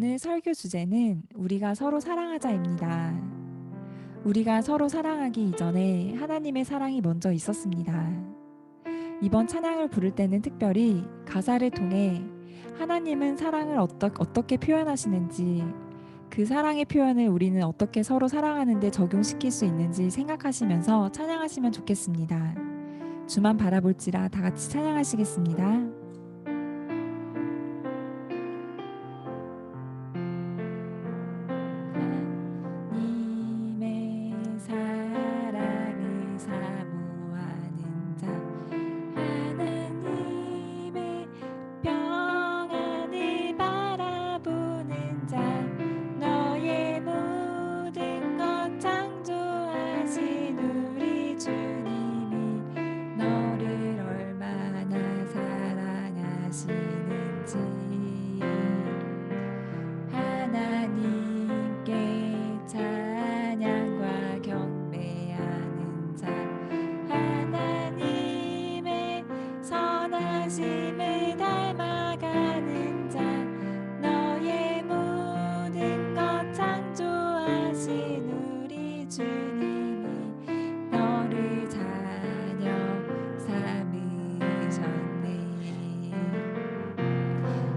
오늘 설교 주제는 우리가 서로 사랑하자입니다. 우리가 서로 사랑하기 이전에 하나님의 사랑이 먼저 있었습니다. 이번 찬양을 부를 때는 특별히 가사를 통해 하나님은 사랑을 어떻게 표현하시는지, 그 사랑의 표현을 우리는 어떻게 서로 사랑하는데 적용시킬 수 있는지 생각하시면서 찬양하시면 좋겠습니다. 주만 바라볼지라 다 같이 찬양하시겠습니다. 님의 사랑을 사모하는 자, 하나님의 평안을 바라보는 자, 너의 모든 것 창조하신 우리 주님이 너를 얼마나 사랑하시는지 하나님께 찬양과 경배하는 자, 하나님의 선하심을 닮아가는 자, 너의 모든 것 창조하신 우리 주님이 너를 자녀 삼으셨네.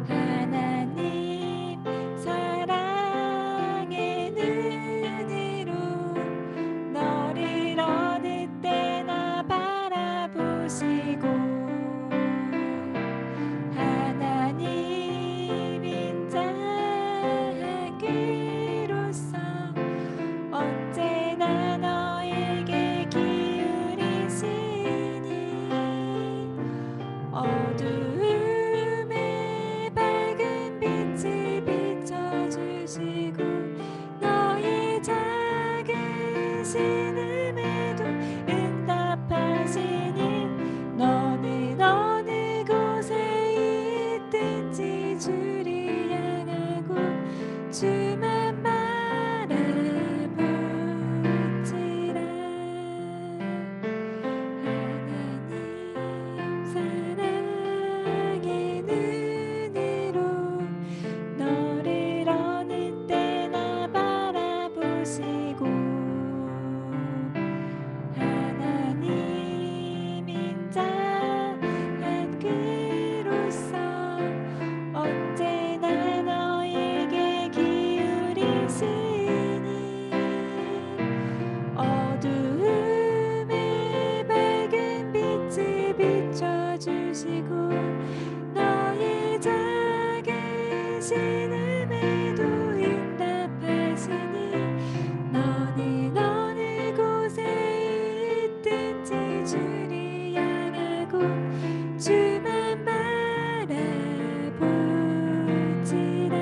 하나님 사랑의 눈으로 너를 어느 때나 바라보시고 하나님 인자하기로서 언제나 너에게 기울이시니 어두움에 밝은 빛을 비춰주시고 너의 작은 신음에도 응답하시니 너는 어느 곳에 있든지 주를 향하고 주만 바라볼지라. 하나님 사랑의 눈으로 너를 어느 때나 바라보시고 하나님 인자한 그로서 언제나 너에게 기울이시니 어두움에 밝은 빛을 비춰주시고 너의 작은 신음에도 응답하시니 너는 어느 곳에 있든지 주를 향하고 주만 바라볼지라.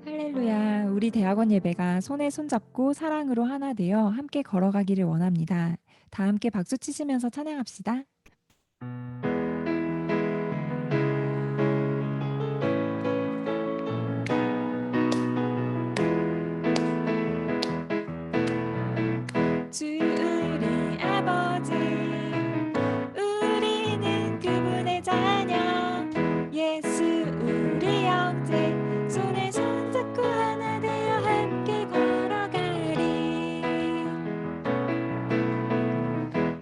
할렐루야. 우리 대학원 예배가 손에 손잡고 사랑으로 하나 되어 함께 걸어가기를 원합니다. 다 함께 박수 치시면서 찬양합시다. 주 우리 아버지, 우리는 그분의 자녀, 예수 우리 형제, 손에 손잡고 하나 되어 함께 걸어가리.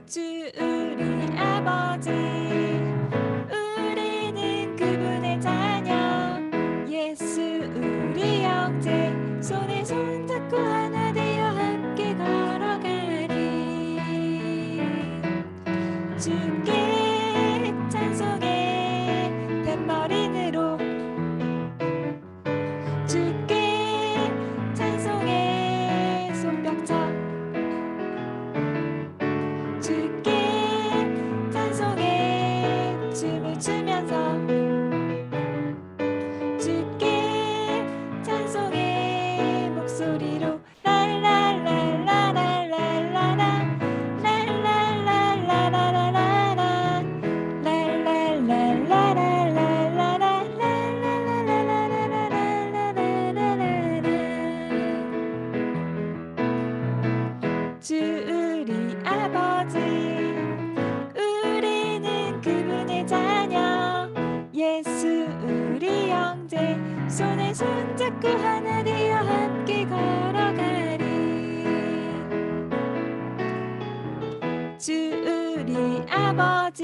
주 우리 손에 손잡고 하나 되어 함께 걸어가리. 주 우리 아버지,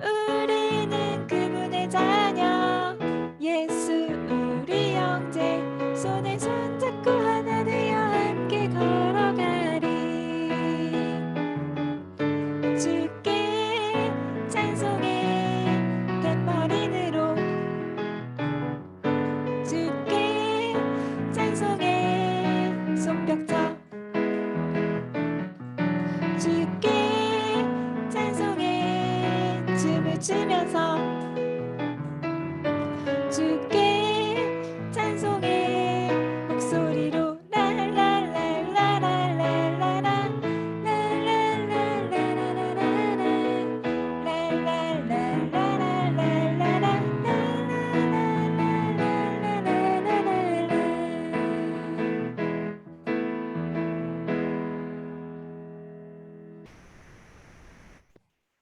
우리는 그분의 자녀. 예수 우리 형제, 손에 손잡고 하나 되어 함께 걸어가리. 주께 찬송해 탬버린으로, 주께 찬송해 손뼉쳐, 주께 찬송해 춤을 추면서, 주께 찬송해 목소리로 랄랄랄랄랄랄라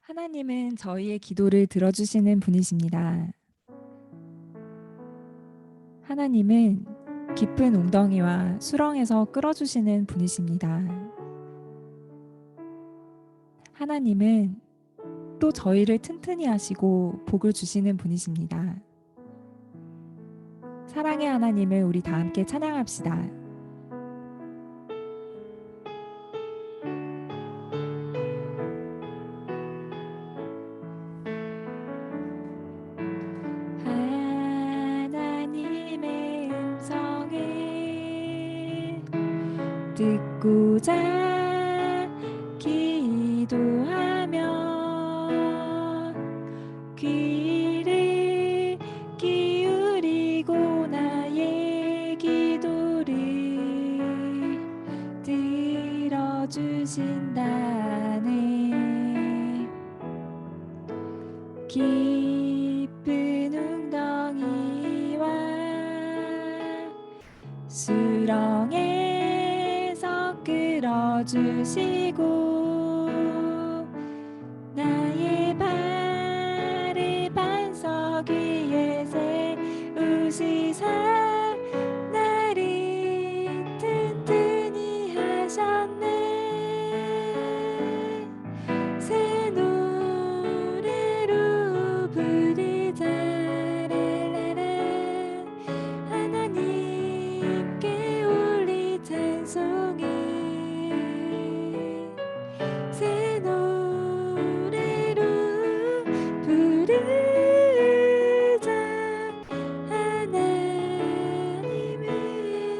하나님은 저희의 기도를 들어주시는 분이십니다. 하나님은 깊은 웅덩이와 수렁에서 끌어주시는 분이십니다. 하나님은 또 저희를 튼튼히 하시고 복을 주시는 분이십니다. 사랑의 하나님을 우리 다 함께 찬양합시다. 하나님의 음성을 듣고자 기도하며 귀를 기울이고 나의 기도를 들어주신다네. 깊은 웅덩이와 수렁에서 끌어주시고 나의 발을 반석 위에 세우시사 나를 튼튼히 하셨네. 새 노래로 부르자 랄라라. 하나님께 올리 찬송해. 새 노래로 부르자 하나님의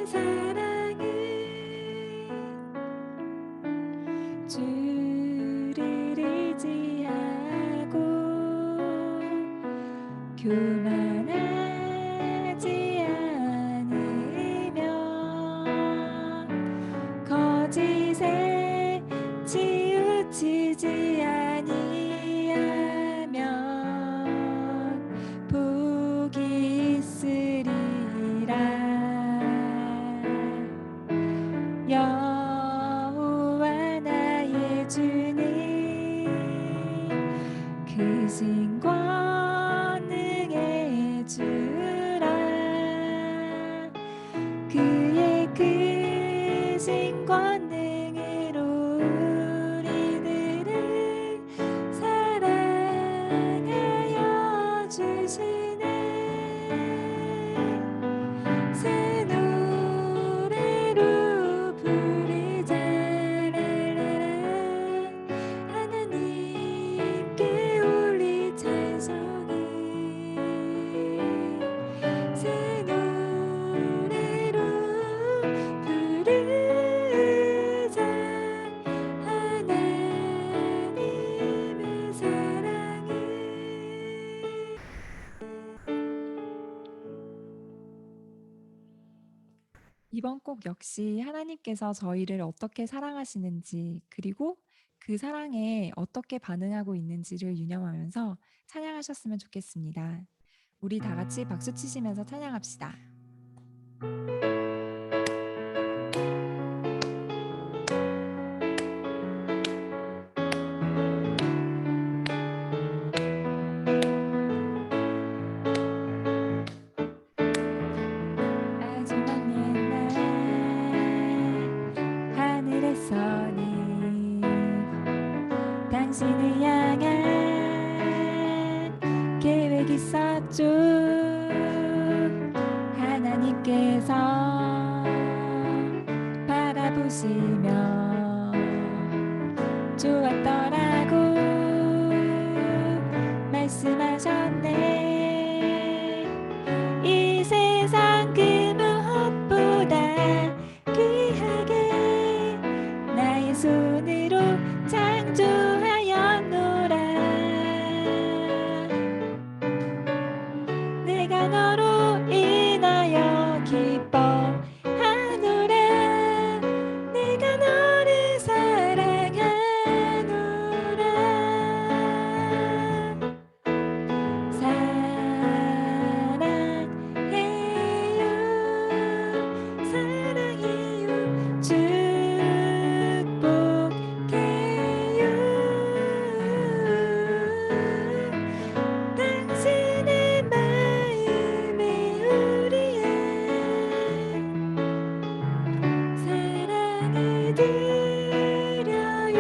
사랑을. 주를 의지하고 교만하지 않으며 거짓에 치우치지 아니하면 복이 있으리라. 여호와 나의 주님, 크신 권능의 주라. 그의 크신 권능으로 우리들을 사랑하여 주시네. 새 노래로 부르자 랄라라. 하나님께 올리 찬송해. 새 노래로 부르자 하나님의 사랑을. 이번 곡 역시 하나님께서 저희를 어떻게 사랑하시는지, 그리고 그 사랑에 어떻게 반응하고 있는지를 유념하면서 찬양하셨으면 좋겠습니다. 우리 다 같이 박수 치시면서 찬양합시다. 있었죠. 하나님께서 바라보시며 좋았더라고 말씀하셨네. 이 세상 그 무엇보다 귀하게 나의 손으로 창조하였노라. 내가 너로 인하여 기뻐하노라. 내가 너를 사랑하노라. 사랑해요 사랑해요 축복해요. 당신의 마음에 우리의 사랑을 드려요.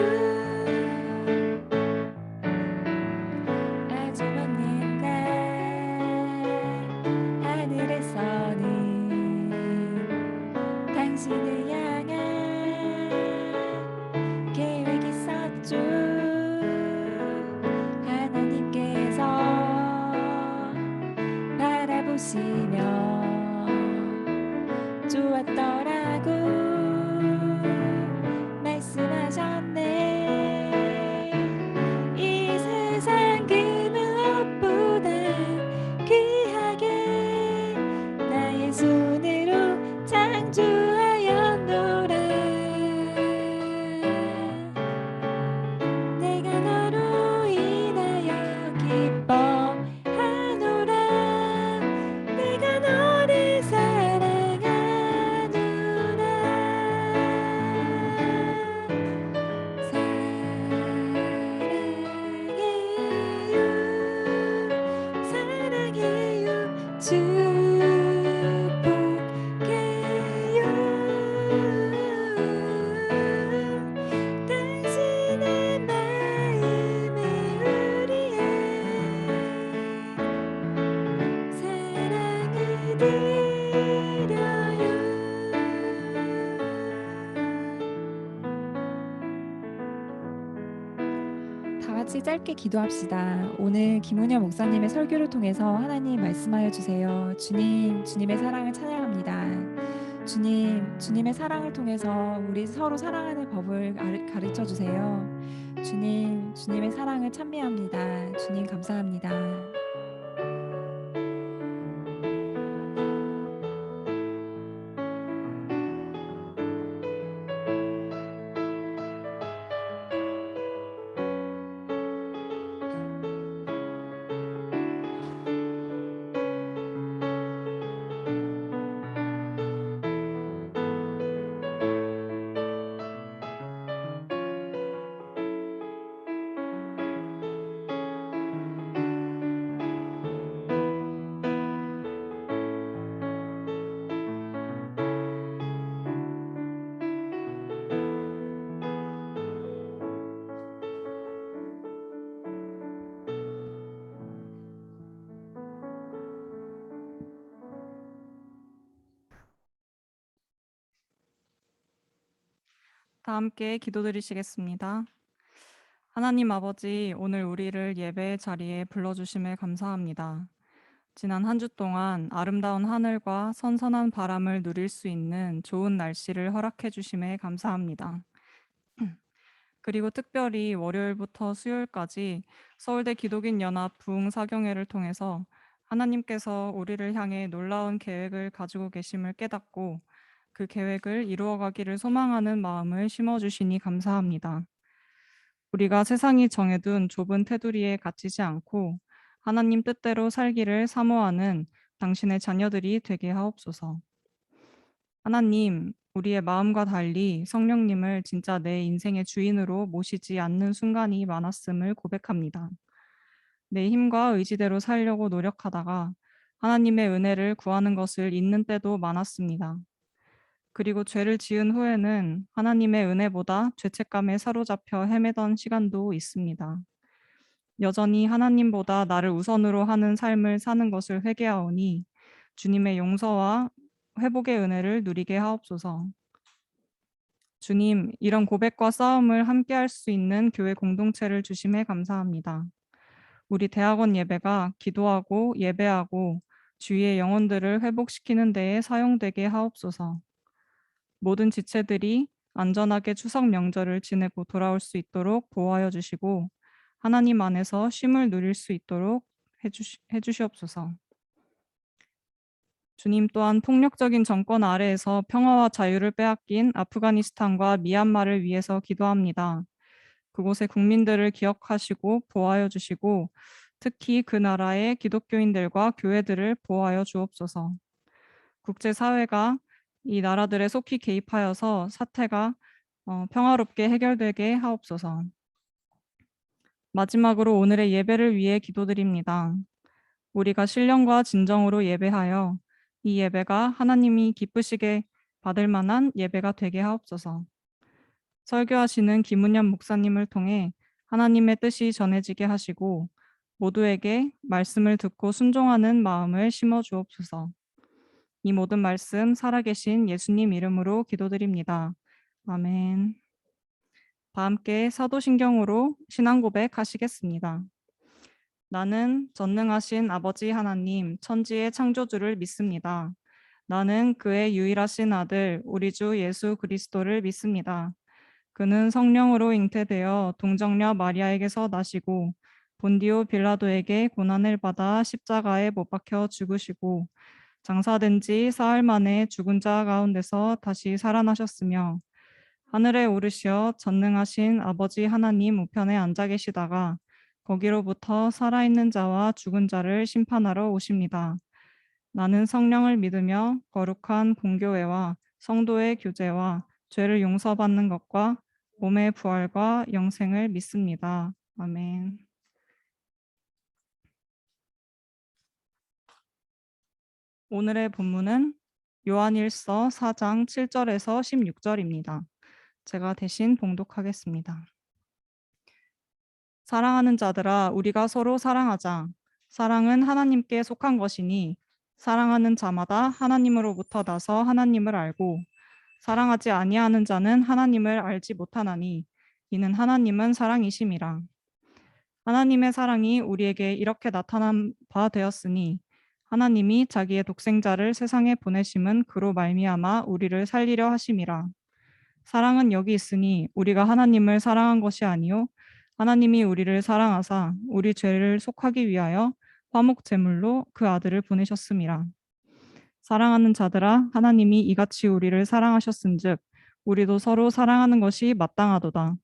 아주 먼 옛날 하늘에서는 당신을 향한 계획 있었죠. 하나님께서 바라보시며 좋았더라고 말씀하셨네. 이 세상 그 무엇보다 귀하게 나의 손으로 창조하였노라. 내가 너로 인하여 기뻐하노라. 내가 너를 사랑하노라. 사랑해요 사랑해요 축복해요. 당신의 마음에 우리의 사랑을 드려요. 다 같이 짧게 기도합시다. 오늘 김은영 목사님의 설교를 통해서 하나님 말씀하여 주세요. 주님, 주님의 사랑을 찬양합니다. 주님, 주님의 사랑을 통해서 우리 서로 사랑하는 법을 가르쳐 주세요. 주님, 주님의 사랑을 찬미합니다. 주님 감사합니다. 다 함께 기도드리시겠습니다. 하나님 아버지, 오늘 우리를 예배의 자리에 불러주심에 감사합니다. 지난 한 주 동안 아름다운 하늘과 선선한 바람을 누릴 수 있는 좋은 날씨를 허락해 주심에 감사합니다. 그리고 특별히 월요일부터 수요일까지 서울대 기독인 연합 부흥 사경회를 통해서 하나님께서 우리를 향해 놀라운 계획을 가지고 계심을 깨닫고 그 계획을 이루어가기를 소망하는 마음을 심어주시니 감사합니다. 우리가 세상이 정해둔 좁은 테두리에 갇히지 않고 하나님 뜻대로 살기를 사모하는 당신의 자녀들이 되게 하옵소서. 하나님, 우리의 마음과 달리 성령님을 진짜 내 인생의 주인으로 모시지 않는 순간이 많았음을 고백합니다. 내 힘과 의지대로 살려고 노력하다가 하나님의 은혜를 구하는 것을 잊는 때도 많았습니다. 그리고 죄를 지은 후에는 하나님의 은혜보다 죄책감에 사로잡혀 헤매던 시간도 있습니다. 여전히 하나님보다 나를 우선으로 하는 삶을 사는 것을 회개하오니 주님의 용서와 회복의 은혜를 누리게 하옵소서. 주님, 이런 고백과 싸움을 함께 할 수 있는 교회 공동체를 주심에 감사합니다. 우리 대학원 예배가 기도하고 예배하고 주위의 영혼들을 회복시키는 데에 사용되게 하옵소서. 모든 지체들이 안전하게 추석 명절을 지내고 돌아올 수 있도록 보호하여 주시고 하나님 안에서 쉼을 누릴 수 있도록 해주시옵소서. 주님 또한 폭력적인 정권 아래에서 평화와 자유를 빼앗긴 아프가니스탄과 미얀마를 위해서 기도합니다. 그곳의 국민들을 기억하시고 보호하여 주시고 특히 그 나라의 기독교인들과 교회들을 보호하여 주옵소서. 국제사회가 이 나라들에 속히 개입하여서 사태가 평화롭게 해결되게 하옵소서. 마지막으로 오늘의 예배를 위해 기도드립니다. 우리가 신령과 진정으로 예배하여 이 예배가 하나님이 기쁘시게 받을 만한 예배가 되게 하옵소서. 설교하시는 김은현 목사님을 통해 하나님의 뜻이 전해지게 하시고 모두에게 말씀을 듣고 순종하는 마음을 심어 주옵소서. 이 모든 말씀 살아계신 예수님 이름으로 기도드립니다. 아멘. 다 함께 사도신경으로 신앙 고백하시겠습니다. 나는 전능하신 아버지 하나님 천지의 창조주를 믿습니다. 나는 그의 유일하신 아들 우리 주 예수 그리스도를 믿습니다. 그는 성령으로 잉태되어 동정녀 마리아에게서 나시고 본디오 빌라도에게 고난을 받아 십자가에 못 박혀 죽으시고 장사된 지 사흘 만에 죽은 자 가운데서 다시 살아나셨으며 하늘에 오르시어 전능하신 아버지 하나님 우편에 앉아 계시다가 거기로부터 살아있는 자와 죽은 자를 심판하러 오십니다. 나는 성령을 믿으며 거룩한 공교회와 성도의 교제와 죄를 용서받는 것과 몸의 부활과 영생을 믿습니다. 아멘. 오늘의 본문은 요한일서 4장 7절에서 16절입니다. 제가 대신 봉독하겠습니다. 사랑하는 자들아, 우리가 서로 사랑하자. 사랑은 하나님께 속한 것이니 사랑하는 자마다 하나님으로부터 나서 하나님을 알고 사랑하지 아니하는 자는 하나님을 알지 못하나니 이는 하나님은 사랑이심이라. 하나님의 사랑이 우리에게 이렇게 나타난 바 되었으니 하나님이 자기의 독생자를 세상에 보내심은 그로 말미암아 우리를 살리려 하심이라. 사랑은 여기 있으니 우리가 하나님을 사랑한 것이 아니요 하나님이 우리를 사랑하사 우리 죄를 속하기 위하여 화목 제물로 그 아들을 보내셨음이라. 사랑하는 자들아, 하나님이 이같이 우리를 사랑하셨은즉 우리도 서로 사랑하는 것이 마땅하도다.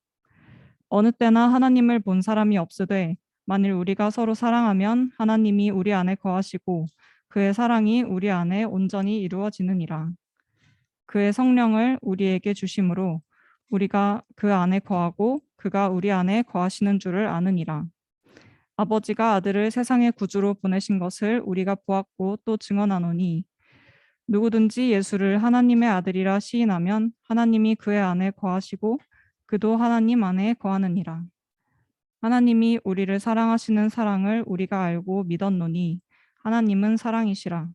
어느 때나 하나님을 본 사람이 없으되 만일 우리가 서로 사랑하면 하나님이 우리 안에 거하시고 그의 사랑이 우리 안에 온전히 이루어지느니라. 그의 성령을 우리에게 주심으로 우리가 그 안에 거하고 그가 우리 안에 거하시는 줄을 아느니라. 아버지가 아들을 세상의 구주로 보내신 것을 우리가 보았고 또 증언하노니 누구든지 예수를 하나님의 아들이라 시인하면 하나님이 그의 안에 거하시고 그도 하나님 안에 거하느니라. 하나님이 우리를 사랑하시는 사랑을 우리가 알고 믿었노니 하나님은 사랑이시라.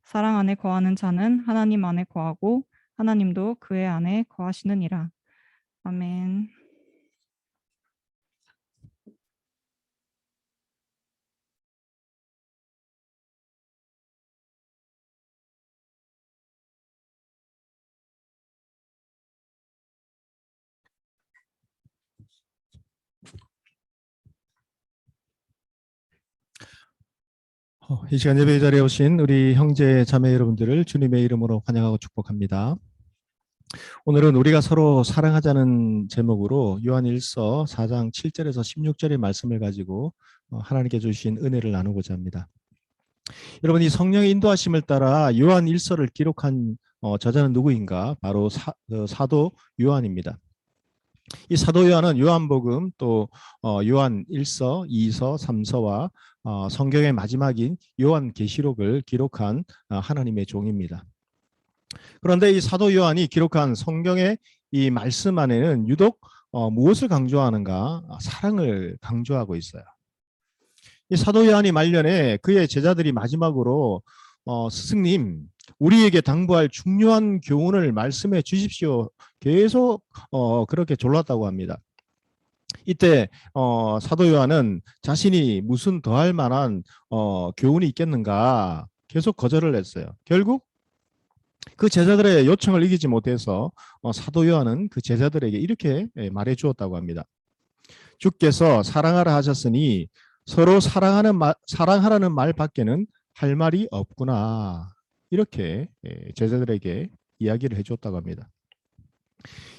사랑 안에 거하는 자는 하나님 안에 거하고 하나님도 그의 안에 거하시느니라. 아멘. 이 시간 예배 자리에 오신 우리 형제 자매 여러분들을 주님의 이름으로 환영하고 축복합니다. 오늘은 우리가 서로 사랑하자는 제목으로 요한일서 4장 7절에서 16절의 말씀을 가지고 하나님께 주신 은혜를 나누고자 합니다. 여러분, 이 성령의 인도하심을 따라 요한일서를 기록한 저자는 누구인가? 바로 사도 요한입니다. 이 사도 요한은 요한복음 또 요한일서, 2서, 3서와 성경의 마지막인 요한계시록을 기록한 하나님의 종입니다. 그런데 이 사도 요한이 기록한 성경의 이 말씀 안에는 유독 무엇을 강조하는가? 사랑을 강조하고 있어요. 이 사도 요한이 말년에 그의 제자들이 마지막으로 스승님, 우리에게 당부할 중요한 교훈을 말씀해 주십시오. 계속 그렇게 졸랐다고 합니다. 이때 사도 요한은 자신이 무슨 더할 만한 교훈이 있겠는가 계속 거절을 했어요. 결국 그 제자들의 요청을 이기지 못해서 사도 요한은 그 제자들에게 이렇게 말해 주었다고 합니다. 주께서 사랑하라 하셨으니 서로 사랑하라는 말밖에는 할 말이 없구나. 이렇게 제자들에게 이야기를 해주었다고 합니다.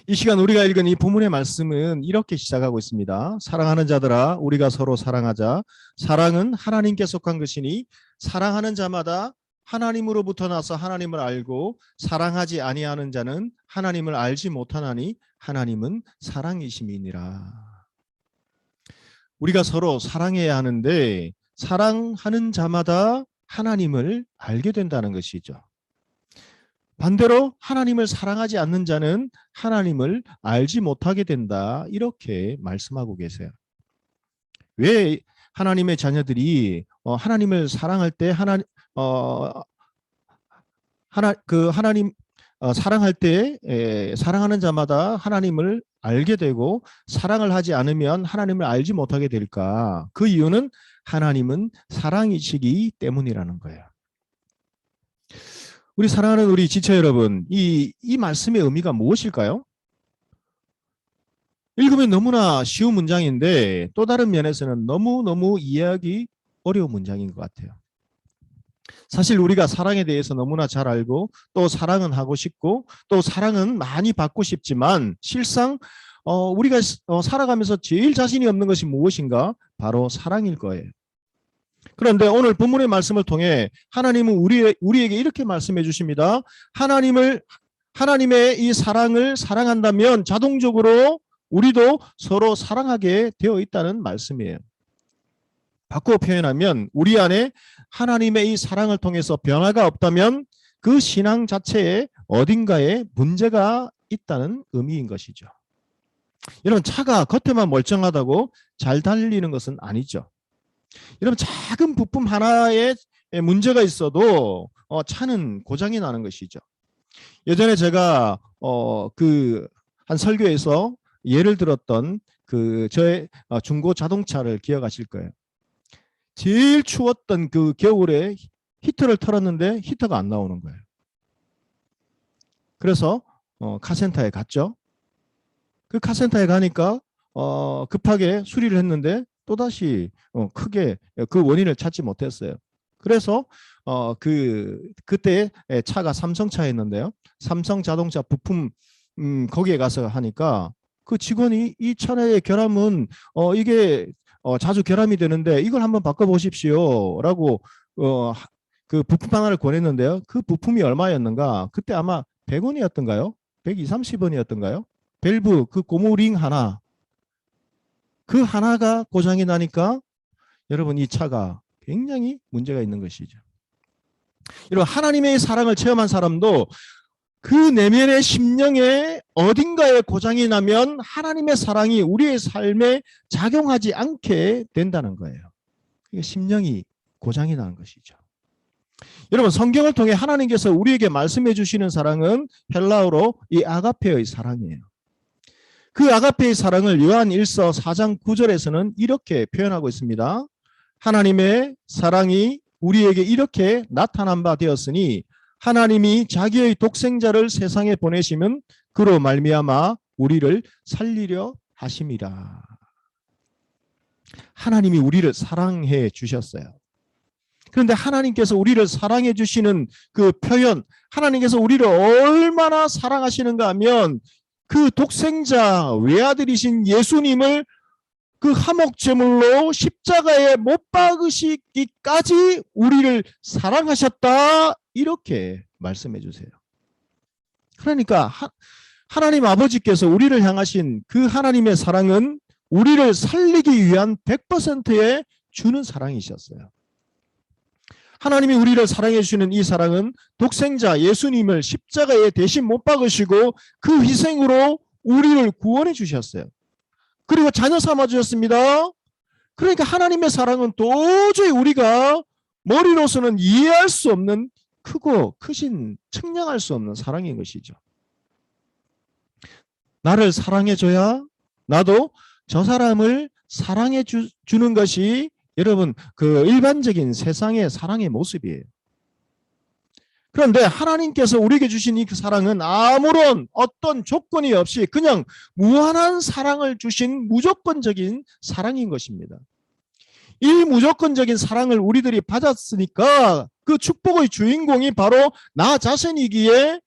이 시간 우리가 읽은 이 본문의 말씀은 이렇게 시작하고 있습니다. 사랑하는 자들아, 우리가 서로 사랑하자. 사랑은 하나님께 속한 것이니 사랑하는 자마다 하나님으로부터 나서 하나님을 알고 사랑하지 아니하는 자는 하나님을 알지 못하나니 하나님은 사랑이심이니라. 우리가 서로 사랑해야 하는데 사랑하는 자마다 하나님을 알게 된다는 것이죠. 반대로 하나님을 사랑하지 않는 자는 하나님을 알지 못하게 된다. 이렇게 말씀하고 계세요. 왜 하나님의 자녀들이 하나님을 사랑할 때 하나님 사랑할 때 사랑하는 자마다 하나님을 알게 되고 사랑을 하지 않으면 하나님을 알지 못하게 될까? 그 이유는 하나님은 사랑이시기 때문이라는 거예요. 우리 사랑하는 우리 지체 여러분, 이 말씀의 의미가 무엇일까요? 읽으면 너무나 쉬운 문장인데 또 다른 면에서는 너무너무 이해하기 어려운 문장인 것 같아요. 사실 우리가 사랑에 대해서 너무나 잘 알고 또 사랑은 하고 싶고 또 사랑은 많이 받고 싶지만 실상 우리가 살아가면서 제일 자신이 없는 것이 무엇인가? 바로 사랑일 거예요. 그런데 오늘 본문의 말씀을 통해 하나님은 우리에게 이렇게 말씀해 주십니다. 하나님의 이 사랑을 사랑한다면 자동적으로 우리도 서로 사랑하게 되어 있다는 말씀이에요. 바꾸어 표현하면 우리 안에 하나님의 이 사랑을 통해서 변화가 없다면 그 신앙 자체에 어딘가에 문제가 있다는 의미인 것이죠. 여러분, 차가 겉에만 멀쩡하다고 잘 달리는 것은 아니죠. 여러분, 작은 부품 하나에 문제가 있어도 차는 고장이 나는 것이죠. 예전에 제가 한 설교에서 예를 들었던 저의 중고 자동차를 기억하실 거예요. 제일 추웠던 그 겨울에 히터를 틀었는데 히터가 안 나오는 거예요. 그래서 카센터에 갔죠. 그 카센터에 가니까 급하게 수리를 했는데 또다시 크게 그 원인을 찾지 못했어요. 그래서 그때 차가 삼성차였는데요. 삼성 자동차 부품 거기에 가서 하니까 그 직원이 이 차의 결함은 이게 자주 결함이 되는데 이걸 한번 바꿔보십시오 라고 그 부품 하나를 권했는데요. 그 부품이 얼마였는가? 그때 아마 100원이었던가요? 120, 30원이었던가요? 밸브 그 고무링 하나, 그 하나가 고장이 나니까 여러분 이 차가 굉장히 문제가 있는 것이죠. 여러분, 하나님의 사랑을 체험한 사람도 그 내면의 심령에 어딘가에 고장이 나면 하나님의 사랑이 우리의 삶에 작용하지 않게 된다는 거예요. 이게 심령이 고장이 나는 것이죠. 여러분, 성경을 통해 하나님께서 우리에게 말씀해 주시는 사랑은 헬라어로 이 아가페의 사랑이에요. 그 아가페의 사랑을 요한 1서 4장 9절에서는 이렇게 표현하고 있습니다. 하나님의 사랑이 우리에게 이렇게 나타난 바 되었으니 하나님이 자기의 독생자를 세상에 보내심은 그로 말미암아 우리를 살리려 하심이라. 하나님이 우리를 사랑해 주셨어요. 그런데 하나님께서 우리를 사랑해 주시는 그 표현, 하나님께서 우리를 얼마나 사랑하시는가 하면 그 독생자 외아들이신 예수님을 그 화목제물로 십자가에 못 박으시기까지 우리를 사랑하셨다, 이렇게 말씀해 주세요. 그러니까 하나님 아버지께서 우리를 향하신 그 하나님의 사랑은 우리를 살리기 위한 100%의 주는 사랑이셨어요. 하나님이 우리를 사랑해 주시는 이 사랑은 독생자 예수님을 십자가에 대신 못 박으시고 그 희생으로 우리를 구원해 주셨어요. 그리고 자녀 삼아 주셨습니다. 그러니까 하나님의 사랑은 도저히 우리가 머리로서는 이해할 수 없는 크고 크신 측량할 수 없는 사랑인 것이죠. 나를 사랑해줘야 나도 저 사람을 사랑해 주는 것이 여러분 그 일반적인 세상의 사랑의 모습이에요. 그런데 하나님께서 우리에게 주신 이 사랑은 아무런 어떤 조건이 없이 그냥 무한한 사랑을 주신 무조건적인 사랑인 것입니다. 이 무조건적인 사랑을 우리들이 받았으니까 그 축복의 주인공이 바로 나 자신이기에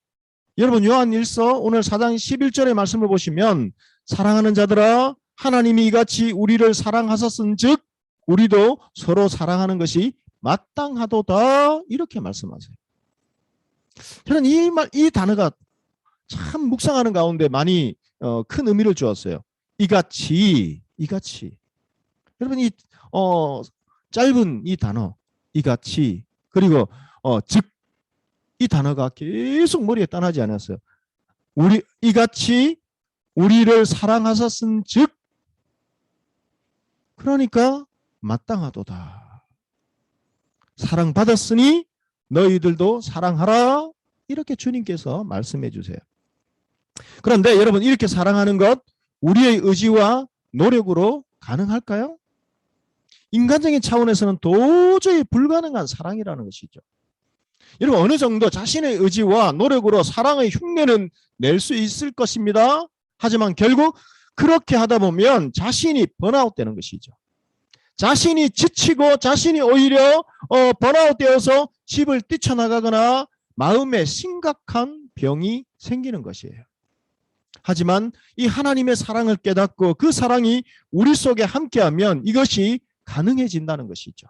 여러분 요한 1서 오늘 4장 11절의 말씀을 보시면 사랑하는 자들아 하나님이 이같이 우리를 사랑하셨은즉 우리도 서로 사랑하는 것이 마땅하도다 이렇게 말씀하세요. 저는 이 단어가 참 묵상하는 가운데 많이 큰 의미를 주었어요. 이같이 여러분 이 짧은 이 단어 이같이 그리고 즉 이 단어가 계속 머리에 떠나지 않았어요. 이같이 우리를 사랑하셨은즉 그러니까 마땅하도다. 사랑받았으니 너희들도 사랑하라 이렇게 주님께서 말씀해 주세요. 그런데 여러분 이렇게 사랑하는 것 우리의 의지와 노력으로 가능할까요? 인간적인 차원에서는 도저히 불가능한 사랑이라는 것이죠. 여러분 어느 정도 자신의 의지와 노력으로 사랑의 흉내는 낼 수 있을 것입니다. 하지만 결국 그렇게 하다 보면 자신이 번아웃 되는 것이죠. 자신이 지치고 자신이 오히려 번아웃 되어서 집을 뛰쳐나가거나 마음에 심각한 병이 생기는 것이에요. 하지만 이 하나님의 사랑을 깨닫고 그 사랑이 우리 속에 함께하면 이것이 가능해진다는 것이죠.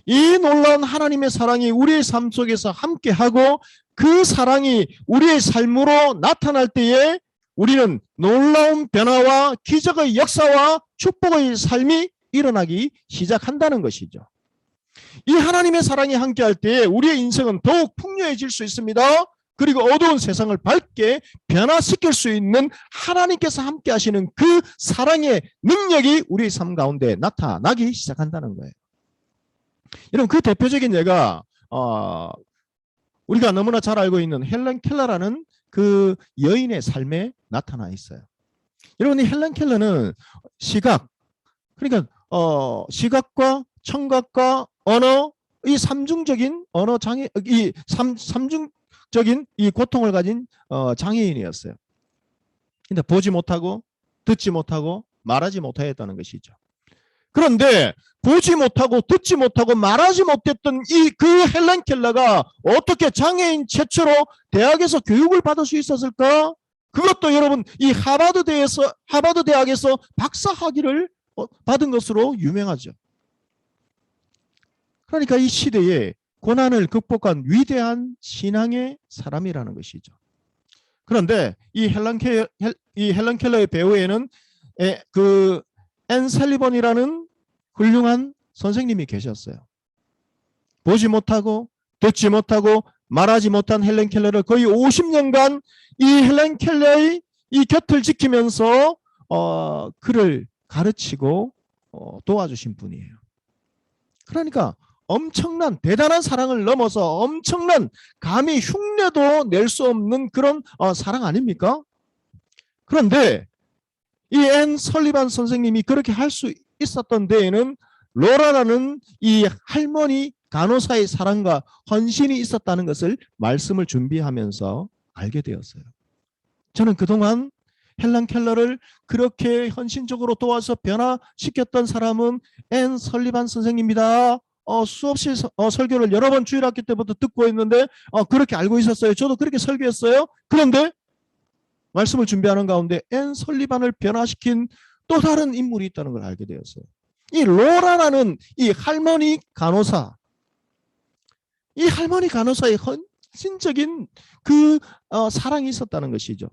이 놀라운 하나님의 사랑이 우리의 삶 속에서 함께하고 그 사랑이 우리의 삶으로 나타날 때에 우리는 놀라운 변화와 기적의 역사와 축복의 삶이 일어나기 시작한다는 것이죠. 이 하나님의 사랑이 함께할 때에 우리의 인생은 더욱 풍요해질 수 있습니다. 그리고 어두운 세상을 밝게 변화시킬 수 있는 하나님께서 함께 하시는 그 사랑의 능력이 우리의 삶 가운데 나타나기 시작한다는 거예요. 여러분 그 대표적인 예가 우리가 너무나 잘 알고 있는 헬렌 켈러라는 그 여인의 삶에 나타나 있어요. 여러분 이 헬렌 켈러는 시각 그러니까 시각과 청각과 언어 이 삼중적인 언어 장애 이 삼중적인 이 고통을 가진 장애인이었어요. 근데 보지 못하고 듣지 못하고 말하지 못하였다는 것이죠. 그런데 보지 못하고 듣지 못하고 말하지 못했던 그 헬렌 켈러가 어떻게 장애인 최초로 대학에서 교육을 받을 수 있었을까? 그것도 여러분 이 하버드 대학에서 박사 학위를 받은 것으로 유명하죠. 그러니까 이 시대에 고난을 극복한 위대한 신앙의 사람이라는 것이죠. 그런데 이 헬렌 켈러의 배후에는 그 앤 셀리번이라는 훌륭한 선생님이 계셨어요. 보지 못하고 듣지 못하고 말하지 못한 헬렌 켈러를 거의 50년간 이 헬렌 켈러의 이 곁을 지키면서 그를 가르치고 도와주신 분이에요. 그러니까 엄청난 대단한 사랑을 넘어서 엄청난 감히 흉내도 낼 수 없는 그런 사랑 아닙니까? 그런데 이 앤 설리반 선생님이 그렇게 할 수 있었던 데에는 로라라는 이 할머니 간호사의 사랑과 헌신이 있었다는 것을 말씀을 준비하면서 알게 되었어요. 저는 그동안 헬렌 켈러를 그렇게 헌신적으로 도와서 변화시켰던 사람은 앤 설리반 선생님입니다. 수없이 설교를 여러 번 주일학교 때부터 듣고 있는데 그렇게 알고 있었어요. 저도 그렇게 설교했어요. 그런데 말씀을 준비하는 가운데 앤 설리반을 변화시킨 또 다른 인물이 있다는 걸 알게 되었어요. 이 로라라는 이 할머니 간호사, 이 할머니 간호사의 헌신적인 그 사랑이 있었다는 것이죠.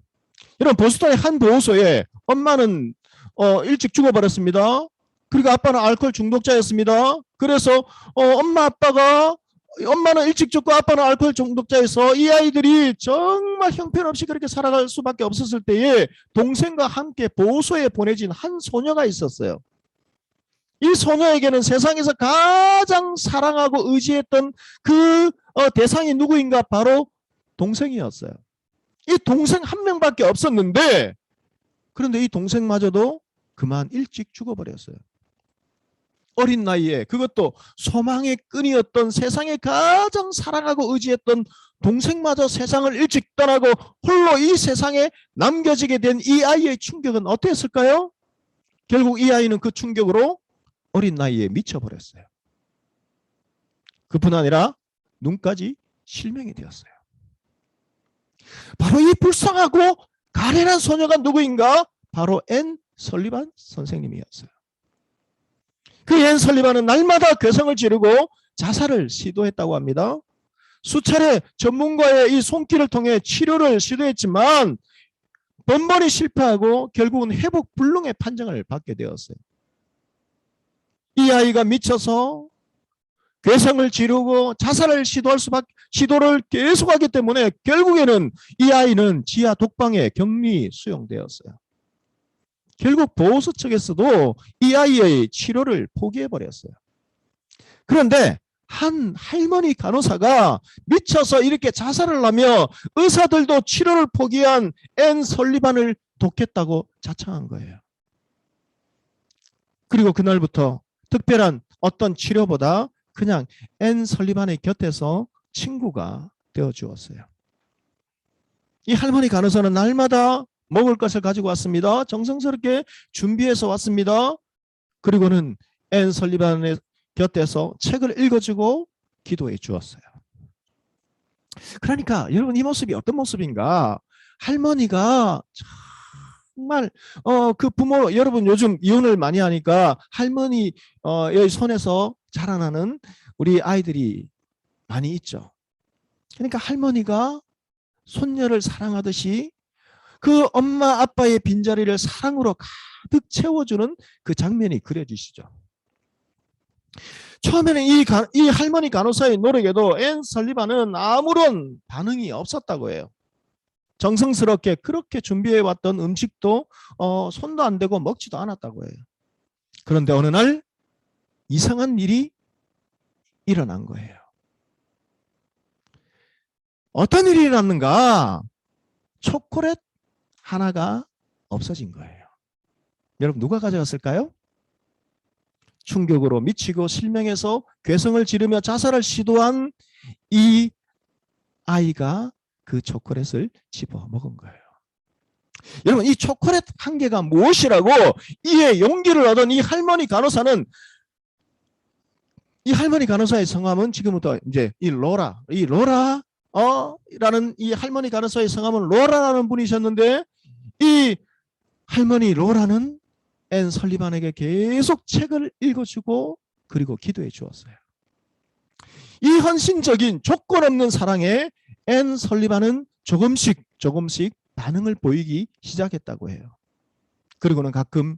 여러분 보스턴의 한 보호소에 엄마는 일찍 죽어버렸습니다. 그리고 아빠는 알코올 중독자였습니다. 그래서 엄마는 일찍 죽고 아빠는 알코올 중독자여서 이 아이들이 정말 형편없이 그렇게 살아갈 수밖에 없었을 때에 동생과 함께 보호소에 보내진 한 소녀가 있었어요. 이 소녀에게는 세상에서 가장 사랑하고 의지했던 그 대상이 누구인가? 바로 동생이었어요. 이 동생 한 명밖에 없었는데, 그런데 이 동생마저도 그만 일찍 죽어버렸어요. 어린 나이에, 그것도 소망의 끈이었던, 세상에 가장 사랑하고 의지했던 동생마저 세상을 일찍 떠나고 홀로 이 세상에 남겨지게 된 이 아이의 충격은 어땠을까요? 결국 이 아이는 그 충격으로 어린 나이에 미쳐버렸어요. 그뿐 아니라 눈까지 실명이 되었어요. 바로 이 불쌍하고 가련한 소녀가 누구인가? 바로 앤 설리반 선생님이었어요. 그 앤 설리반은 날마다 괴성을 지르고 자살을 시도했다고 합니다. 수차례 전문가의 이 손길을 통해 치료를 시도했지만 번번이 실패하고 결국은 회복 불능의 판정을 받게 되었어요. 이 아이가 미쳐서 괴성을 지르고 자살을 시도를 계속하기 때문에 결국에는 이 아이는 지하 독방에 격리 수용되었어요. 결국 보호소 측에서도 이 아이의 치료를 포기해버렸어요. 그런데 한 할머니 간호사가 미쳐서 이렇게 자살을 하며 의사들도 치료를 포기한 앤 설리반을 돕겠다고 자청한 거예요. 그리고 그날부터 특별한 어떤 치료보다 그냥 앤 설리반의 곁에서 친구가 되어 주었어요. 이 할머니 간호사는 날마다 먹을 것을 가지고 왔습니다. 정성스럽게 준비해서 왔습니다. 그리고는 앤 설리반의 곁에서 책을 읽어주고 기도해 주었어요. 그러니까 여러분, 이 모습이 어떤 모습인가? 할머니가 정말 그 부모, 여러분 요즘 이혼을 많이 하니까 할머니의 손에서 자라나는 우리 아이들이 많이 있죠. 그러니까 할머니가 손녀를 사랑하듯이 그 엄마 아빠의 빈자리를 사랑으로 가득 채워주는 그 장면이 그려지시죠. 처음에는 이 할머니 간호사의 노력에도 앤 설리반은 아무런 반응이 없었다고 해요. 정성스럽게 그렇게 준비해왔던 음식도 손도 안 대고 먹지도 않았다고 해요. 그런데 어느 날 이상한 일이 일어난 거예요. 어떤 일이 일어났는가? 초콜릿 하나가 없어진 거예요. 여러분, 누가 가져갔을까요? 충격으로 미치고 실명해서 괴성을 지르며 자살을 시도한 이 아이가 그 초콜릿을 집어 먹은 거예요. 여러분, 이 초콜릿 한 개가 무엇이라고 이에 용기를 얻은 이 할머니 간호사는, 이 할머니 간호사의 성함은 지금부터 이제 라는 이 할머니 간호사의 성함은 로라라는 분이셨는데, 이 할머니 로라는 앤 설리반에게 계속 책을 읽어주고 그리고 기도해 주었어요. 이 헌신적인 조건 없는 사랑에 앤 설리반은 조금씩 반응을 보이기 시작했다고 해요. 그리고는 가끔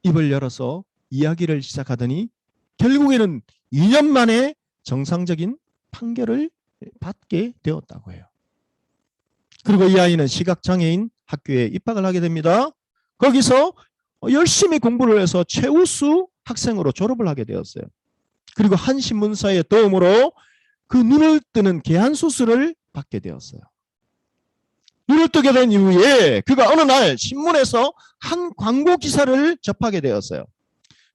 입을 열어서 이야기를 시작하더니 결국에는 2년 만에 정상적인 판결을 받게 되었다고 해요. 그리고 이 아이는 시각장애인 학교에 입학을 하게 됩니다. 거기서 열심히 공부를 해서 최우수 학생으로 졸업을 하게 되었어요. 그리고 한 신문사의 도움으로 그 눈을 뜨는 개한 수술을 받게 되었어요. 눈을 뜨게 된 이후에 그가 어느 날 신문에서 한 광고 기사를 접하게 되었어요.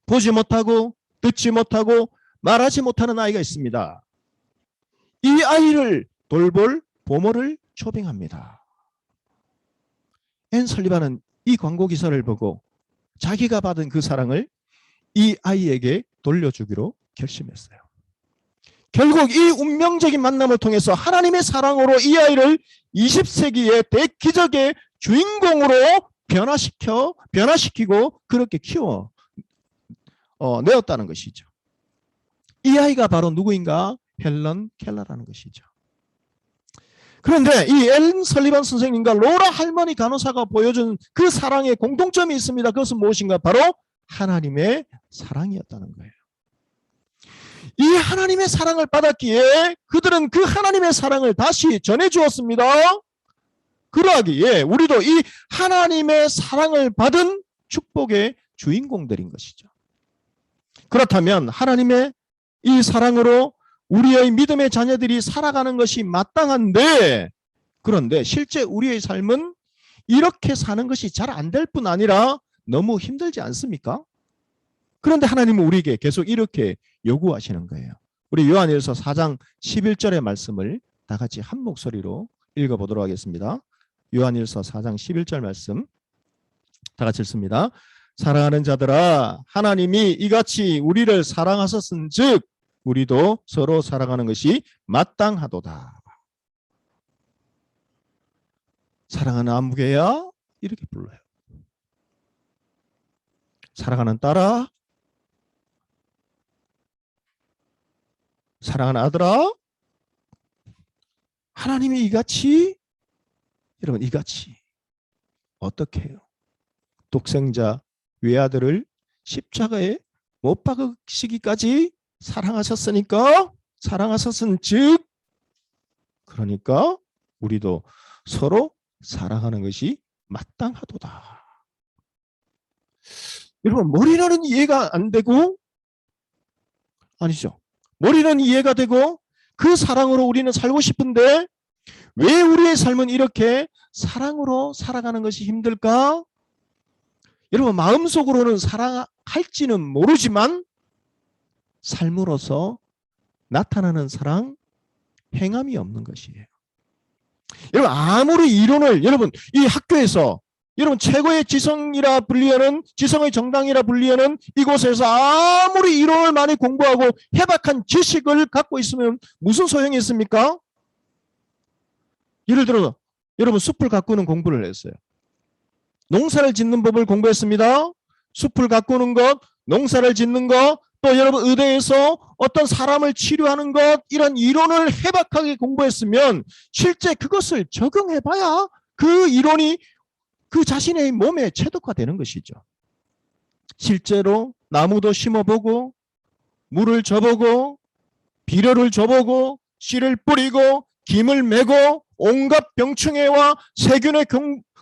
보지 못하고 듣지 못하고 말하지 못하는 아이가 있습니다. 이 아이를 돌볼 부모를 초빙합니다. 앤 설리반은 이 광고 기사를 보고 자기가 받은 그 사랑을 이 아이에게 돌려주기로 결심했어요. 결국 이 운명적인 만남을 통해서 하나님의 사랑으로 이 아이를 20세기의 대기적의 주인공으로 변화시키고 그렇게 키워 내었다는 것이죠. 이 아이가 바로 누구인가? 헬런 켈러라는 것이죠. 그런데 이 앤 설리반 선생님과 로라 할머니 간호사가 보여준 그 사랑에 공통점이 있습니다. 그것은 무엇인가? 바로 하나님의 사랑이었다는 거예요. 이 하나님의 사랑을 받았기에 그들은 그 하나님의 사랑을 다시 전해주었습니다. 그러하기에 우리도 이 하나님의 사랑을 받은 축복의 주인공들인 것이죠. 그렇다면 하나님의 이 사랑으로 우리의 믿음의 자녀들이 살아가는 것이 마땅한데, 그런데 실제 우리의 삶은 이렇게 사는 것이 잘 안 될 뿐 아니라 너무 힘들지 않습니까? 그런데 하나님은 우리에게 계속 이렇게 요구하시는 거예요. 우리 요한일서 4장 11절의 말씀을 다 같이 한 목소리로 읽어보도록 하겠습니다. 요한일서 4장 11절 말씀 다 같이 읽습니다. 사랑하는 자들아, 하나님이 이같이 우리를 사랑하셨은즉 우리도 서로 사랑하는 것이 마땅하도다. 사랑하는 아무개야 이렇게 불러요. 사랑하는 딸아, 사랑하는 아들아, 하나님이 이같이, 여러분 이같이 어떻게 해요? 독생자 외아들을 십자가에 못 박으시기까지 사랑하셨으니까, 사랑하셨은즉 그러니까 우리도 서로 사랑하는 것이 마땅하도다. 여러분, 머리로는 이해가 안 되고, 아니죠, 머리는 이해가 되고 그 사랑으로 우리는 살고 싶은데 왜 우리의 삶은 이렇게 사랑으로 살아가는 것이 힘들까? 여러분, 마음속으로는 사랑할지는 모르지만 삶으로서 나타나는 사랑, 행함이 없는 것이에요. 여러분, 아무리 이론을, 여러분 이 학교에서 여러분 최고의 지성이라 불리하는, 지성의 정당이라 불리하는 이곳에서 아무리 이론을 많이 공부하고 해박한 지식을 갖고 있으면 무슨 소용이 있습니까? 예를 들어 여러분 숲을 가꾸는 공부를 했어요. 농사를 짓는 법을 공부했습니다. 숲을 가꾸는 것, 농사를 짓는 것, 또 여러분 의대에서 어떤 사람을 치료하는 것, 이런 이론을 해박하게 공부했으면 실제 그것을 적용해봐야 그 이론이 그 자신의 몸에 체득화되는 것이죠. 실제로 나무도 심어보고 물을 줘보고 비료를 줘보고 씨를 뿌리고 김을 메고 온갖 병충해와 세균의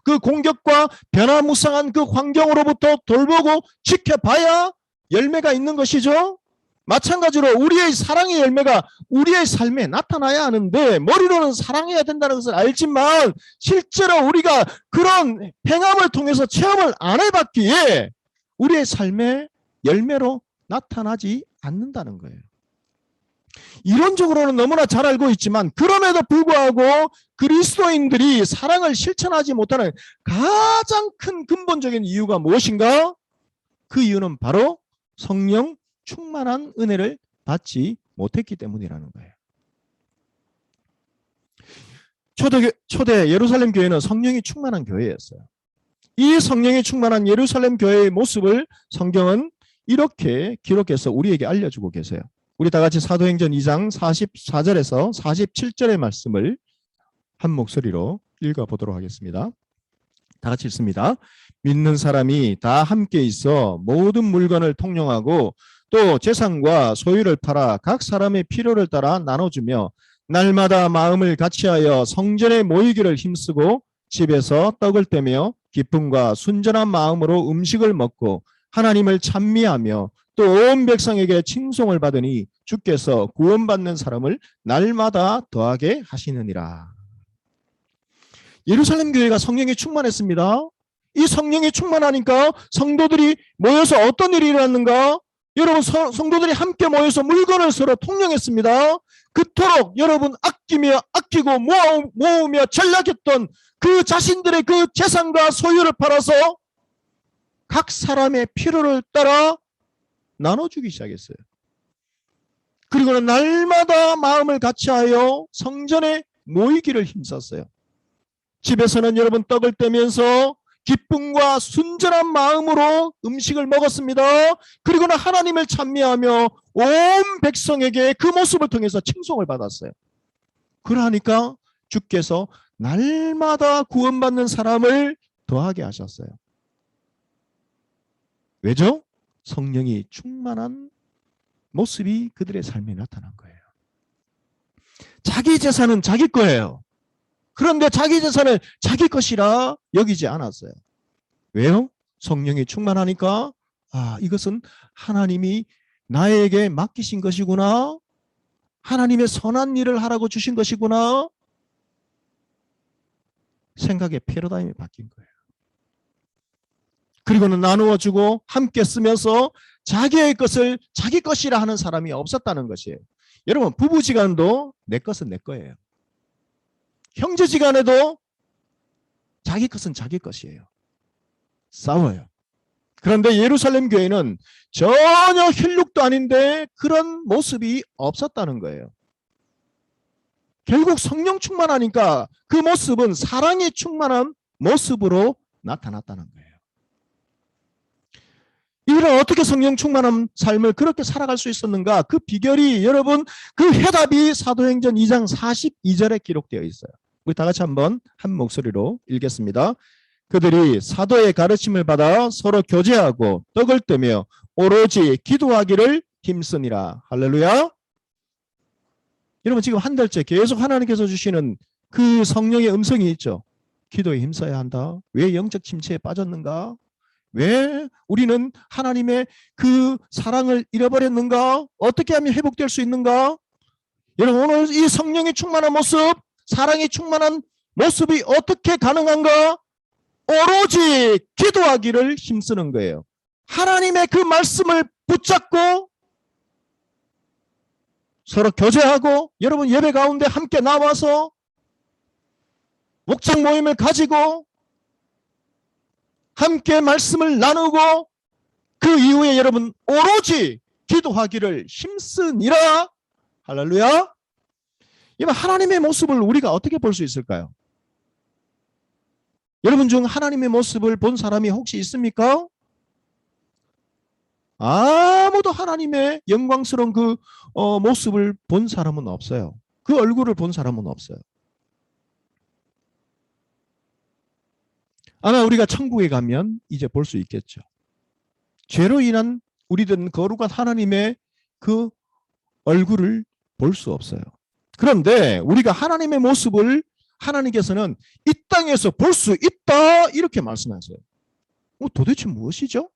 그 공격과 변화무쌍한 그 환경으로부터 돌보고 지켜봐야 열매가 있는 것이죠. 마찬가지로 우리의 사랑의 열매가 우리의 삶에 나타나야 하는데, 머리로는 사랑해야 된다는 것을 알지만 실제로 우리가 그런 행함을 통해서 체험을 안 해봤기에 우리의 삶의 열매로 나타나지 않는다는 거예요. 이론적으로는 너무나 잘 알고 있지만 그럼에도 불구하고 그리스도인들이 사랑을 실천하지 못하는 가장 큰 근본적인 이유가 무엇인가? 그 이유는 바로 성령 충만한 은혜를 받지 못했기 때문이라는 거예요. 초대 예루살렘 교회는 성령이 충만한 교회였어요. 이 성령이 충만한 예루살렘 교회의 모습을 성경은 이렇게 기록해서 우리에게 알려주고 계세요. 우리 다 같이 사도행전 2장 44절에서 47절의 말씀을 한 목소리로 읽어보도록 하겠습니다. 다 같이 읽습니다. 믿는 사람이 다 함께 있어 모든 물건을 통용하고 또 재산과 소유를 팔아 각 사람의 필요를 따라 나눠주며 날마다 마음을 같이하여 성전에 모이기를 힘쓰고 집에서 떡을 떼며 기쁨과 순전한 마음으로 음식을 먹고 하나님을 찬미하며 또 온 백성에게 칭송을 받으니 주께서 구원받는 사람을 날마다 더하게 하시느니라. 예루살렘 교회가 성령이 충만했습니다. 이 성령이 충만하니까 성도들이 모여서 어떤 일이 일어났는가? 여러분, 성도들이 함께 모여서 물건을 서로 통용했습니다. 그토록 여러분 아끼고 모으며 전략했던 그 자신들의 그 재산과 소유를 팔아서 각 사람의 필요를 따라 나눠주기 시작했어요. 그리고는 날마다 마음을 같이하여 성전에 모이기를 힘썼어요. 집에서는 여러분 떡을 떼면서 기쁨과 순전한 마음으로 음식을 먹었습니다. 그리고는 하나님을 찬미하며 온 백성에게 그 모습을 통해서 칭송을 받았어요. 그러니까 주께서 날마다 구원받는 사람을 더하게 하셨어요. 왜죠? 성령이 충만한 모습이 그들의 삶에 나타난 거예요. 자기 재산은 자기 거예요. 그런데 자기 재산을 자기 것이라 여기지 않았어요. 왜요? 성령이 충만하니까 이것은 하나님이 나에게 맡기신 것이구나. 하나님의 선한 일을 하라고 주신 것이구나. 생각의 패러다임이 바뀐 거예요. 그리고는 나누어 주고 함께 쓰면서 자기의 것을 자기 것이라 하는 사람이 없었다는 것이에요. 여러분, 부부지간도 내 것은 내 거예요. 형제지간에도 자기 것은 자기 것이에요. 싸워요. 그런데 예루살렘 교회는 전혀 혈육도 아닌데 그런 모습이 없었다는 거예요. 결국 성령 충만하니까 그 모습은 사랑이 충만한 모습으로 나타났다는 거예요. 이들은 어떻게 성령 충만한 삶을 그렇게 살아갈 수 있었는가? 그 비결이 여러분, 그 해답이 사도행전 2장 42절에 기록되어 있어요. 우리 다 같이 한번 한 목소리로 읽겠습니다. 그들이 사도의 가르침을 받아 서로 교제하고 떡을 뜨며 오로지 기도하기를 힘쓰니라. 할렐루야. 여러분, 지금 한 달째 계속 하나님께서 주시는 그 성령의 음성이 있죠. 기도에 힘써야 한다. 왜 영적 침체에 빠졌는가? 왜 우리는 하나님의 그 사랑을 잃어버렸는가? 어떻게 하면 회복될 수 있는가? 여러분, 오늘 이 성령이 충만한 모습, 사랑이 충만한 모습이 어떻게 가능한가? 오로지 기도하기를 힘쓰는 거예요. 하나님의 그 말씀을 붙잡고 서로 교제하고, 여러분 예배 가운데 함께 나와서 목장 모임을 가지고 함께 말씀을 나누고, 그 이후에 여러분 오로지 기도하기를 힘쓰니라. 할렐루야. 여러분, 하나님의 모습을 우리가 어떻게 볼 수 있을까요? 여러분 중 하나님의 모습을 본 사람이 혹시 있습니까? 아무도 하나님의 영광스러운 그 모습을 본 사람은 없어요. 그 얼굴을 본 사람은 없어요. 아마 우리가 천국에 가면 이제 볼 수 있겠죠. 죄로 인한 우리들은 거룩한 하나님의 그 얼굴을 볼 수 없어요. 그런데 우리가 하나님의 모습을 하나님께서는 이 땅에서 볼 수 있다 이렇게 말씀하세요. 도대체 무엇이죠?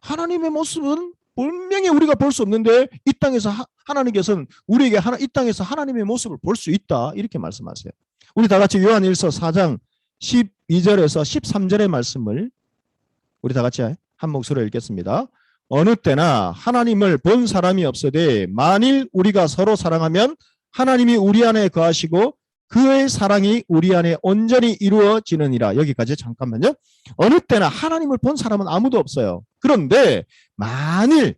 하나님의 모습은 분명히 우리가 볼 수 없는데 이 땅에서 하나님께서는 우리에게 이 땅에서 하나님의 모습을 볼 수 있다 이렇게 말씀하세요. 우리 다 같이 요한일서 4장 12절에서 13절의 말씀을 우리 다 같이 한 목소리로 읽겠습니다. 어느 때나 하나님을 본 사람이 없으되 만일 우리가 서로 사랑하면 하나님이 우리 안에 거하시고 그의 사랑이 우리 안에 온전히 이루어지느니라. 여기까지 잠깐만요. 어느 때나 하나님을 본 사람은 아무도 없어요. 그런데 만일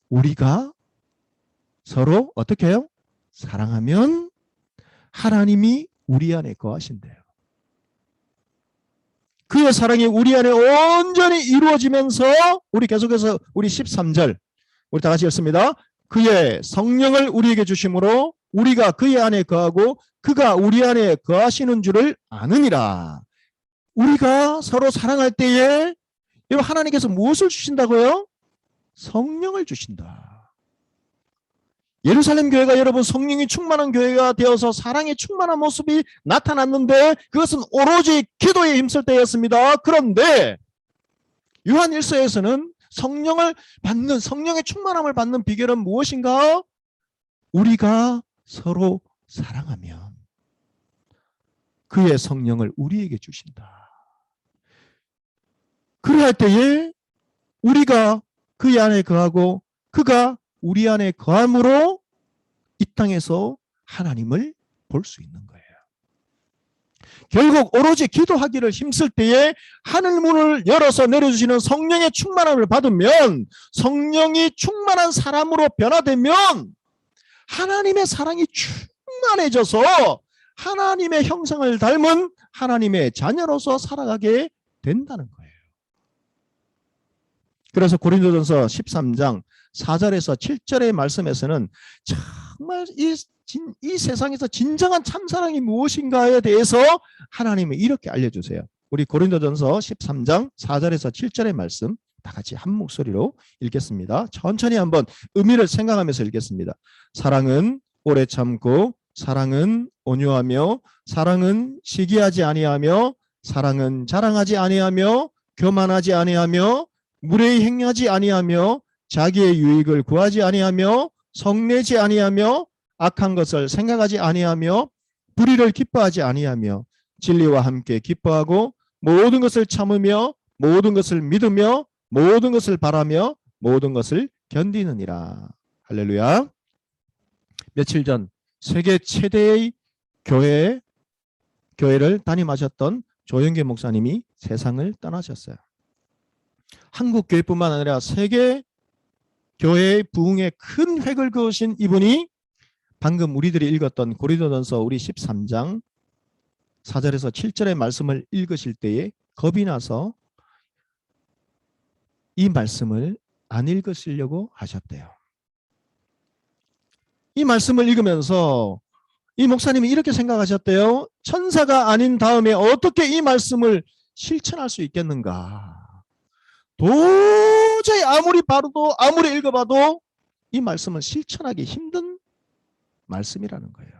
우리가 서로 어떻게 해요? 사랑하면 하나님이 우리 안에 거하신대요. 그의 사랑이 우리 안에 온전히 이루어지면서, 우리 계속해서 우리 13절 우리 다 같이 읽습니다. 그의 성령을 우리에게 주심으로 우리가 그의 안에 거하고 그가 우리 안에 거하시는 줄을 아느니라. 우리가 서로 사랑할 때에 여러분, 하나님께서 무엇을 주신다고요? 성령을 주신다. 예루살렘 교회가 여러분 성령이 충만한 교회가 되어서 사랑이 충만한 모습이 나타났는데 그것은 오로지 기도에 힘쓸 때였습니다. 그런데 요한일서에서는 성령을 받는, 성령의 충만함을 받는 비결은 무엇인가? 우리가 서로 사랑하면 그의 성령을 우리에게 주신다. 그럴 때에 우리가 그의 안에 거하고 그가 우리 안에 거함으로 이 땅에서 하나님을 볼 수 있는 거예요. 결국 오로지 기도하기를 힘쓸 때에 하늘 문을 열어서 내려주시는 성령의 충만함을 받으면, 성령이 충만한 사람으로 변화되면 하나님의 사랑이 충만해져서 하나님의 형상을 닮은 하나님의 자녀로서 살아가게 된다는 거예요. 그래서 고린도전서 13장 4절에서 7절의 말씀에서는 정말 이 세상에서 진정한 참사랑이 무엇인가에 대해서 하나님이 이렇게 알려주세요. 우리 고린도전서 13장 4절에서 7절의 말씀 다 같이 한 목소리로 읽겠습니다. 천천히 한번 의미를 생각하면서 읽겠습니다. 사랑은 오래 참고, 사랑은 온유하며, 사랑은 시기하지 아니하며, 사랑은 자랑하지 아니하며, 교만하지 아니하며, 무례히 행하지 아니하며, 자기의 유익을 구하지 아니하며 성내지 아니하며 악한 것을 생각하지 아니하며 불의를 기뻐하지 아니하며 진리와 함께 기뻐하고 모든 것을 참으며 모든 것을 믿으며 모든 것을 바라며 모든 것을 견디느니라. 할렐루야. 며칠 전 세계 최대의 교회를 담임하셨던 조영계 목사님이 세상을 떠나셨어요. 한국 교회뿐만 아니라 세계 교회의 부흥에 큰 획을 그으신 이분이 방금 우리들이 읽었던 고린도전서 우리 13장 4절에서 7절의 말씀을 읽으실 때에 겁이 나서 이 말씀을 안 읽으시려고 하셨대요. 이 말씀을 읽으면서 이 목사님이 이렇게 생각하셨대요. 천사가 아닌 다음에 어떻게 이 말씀을 실천할 수 있겠는가. 도저히 아무리 봐도 아무리 읽어봐도 이 말씀은 실천하기 힘든 말씀이라는 거예요.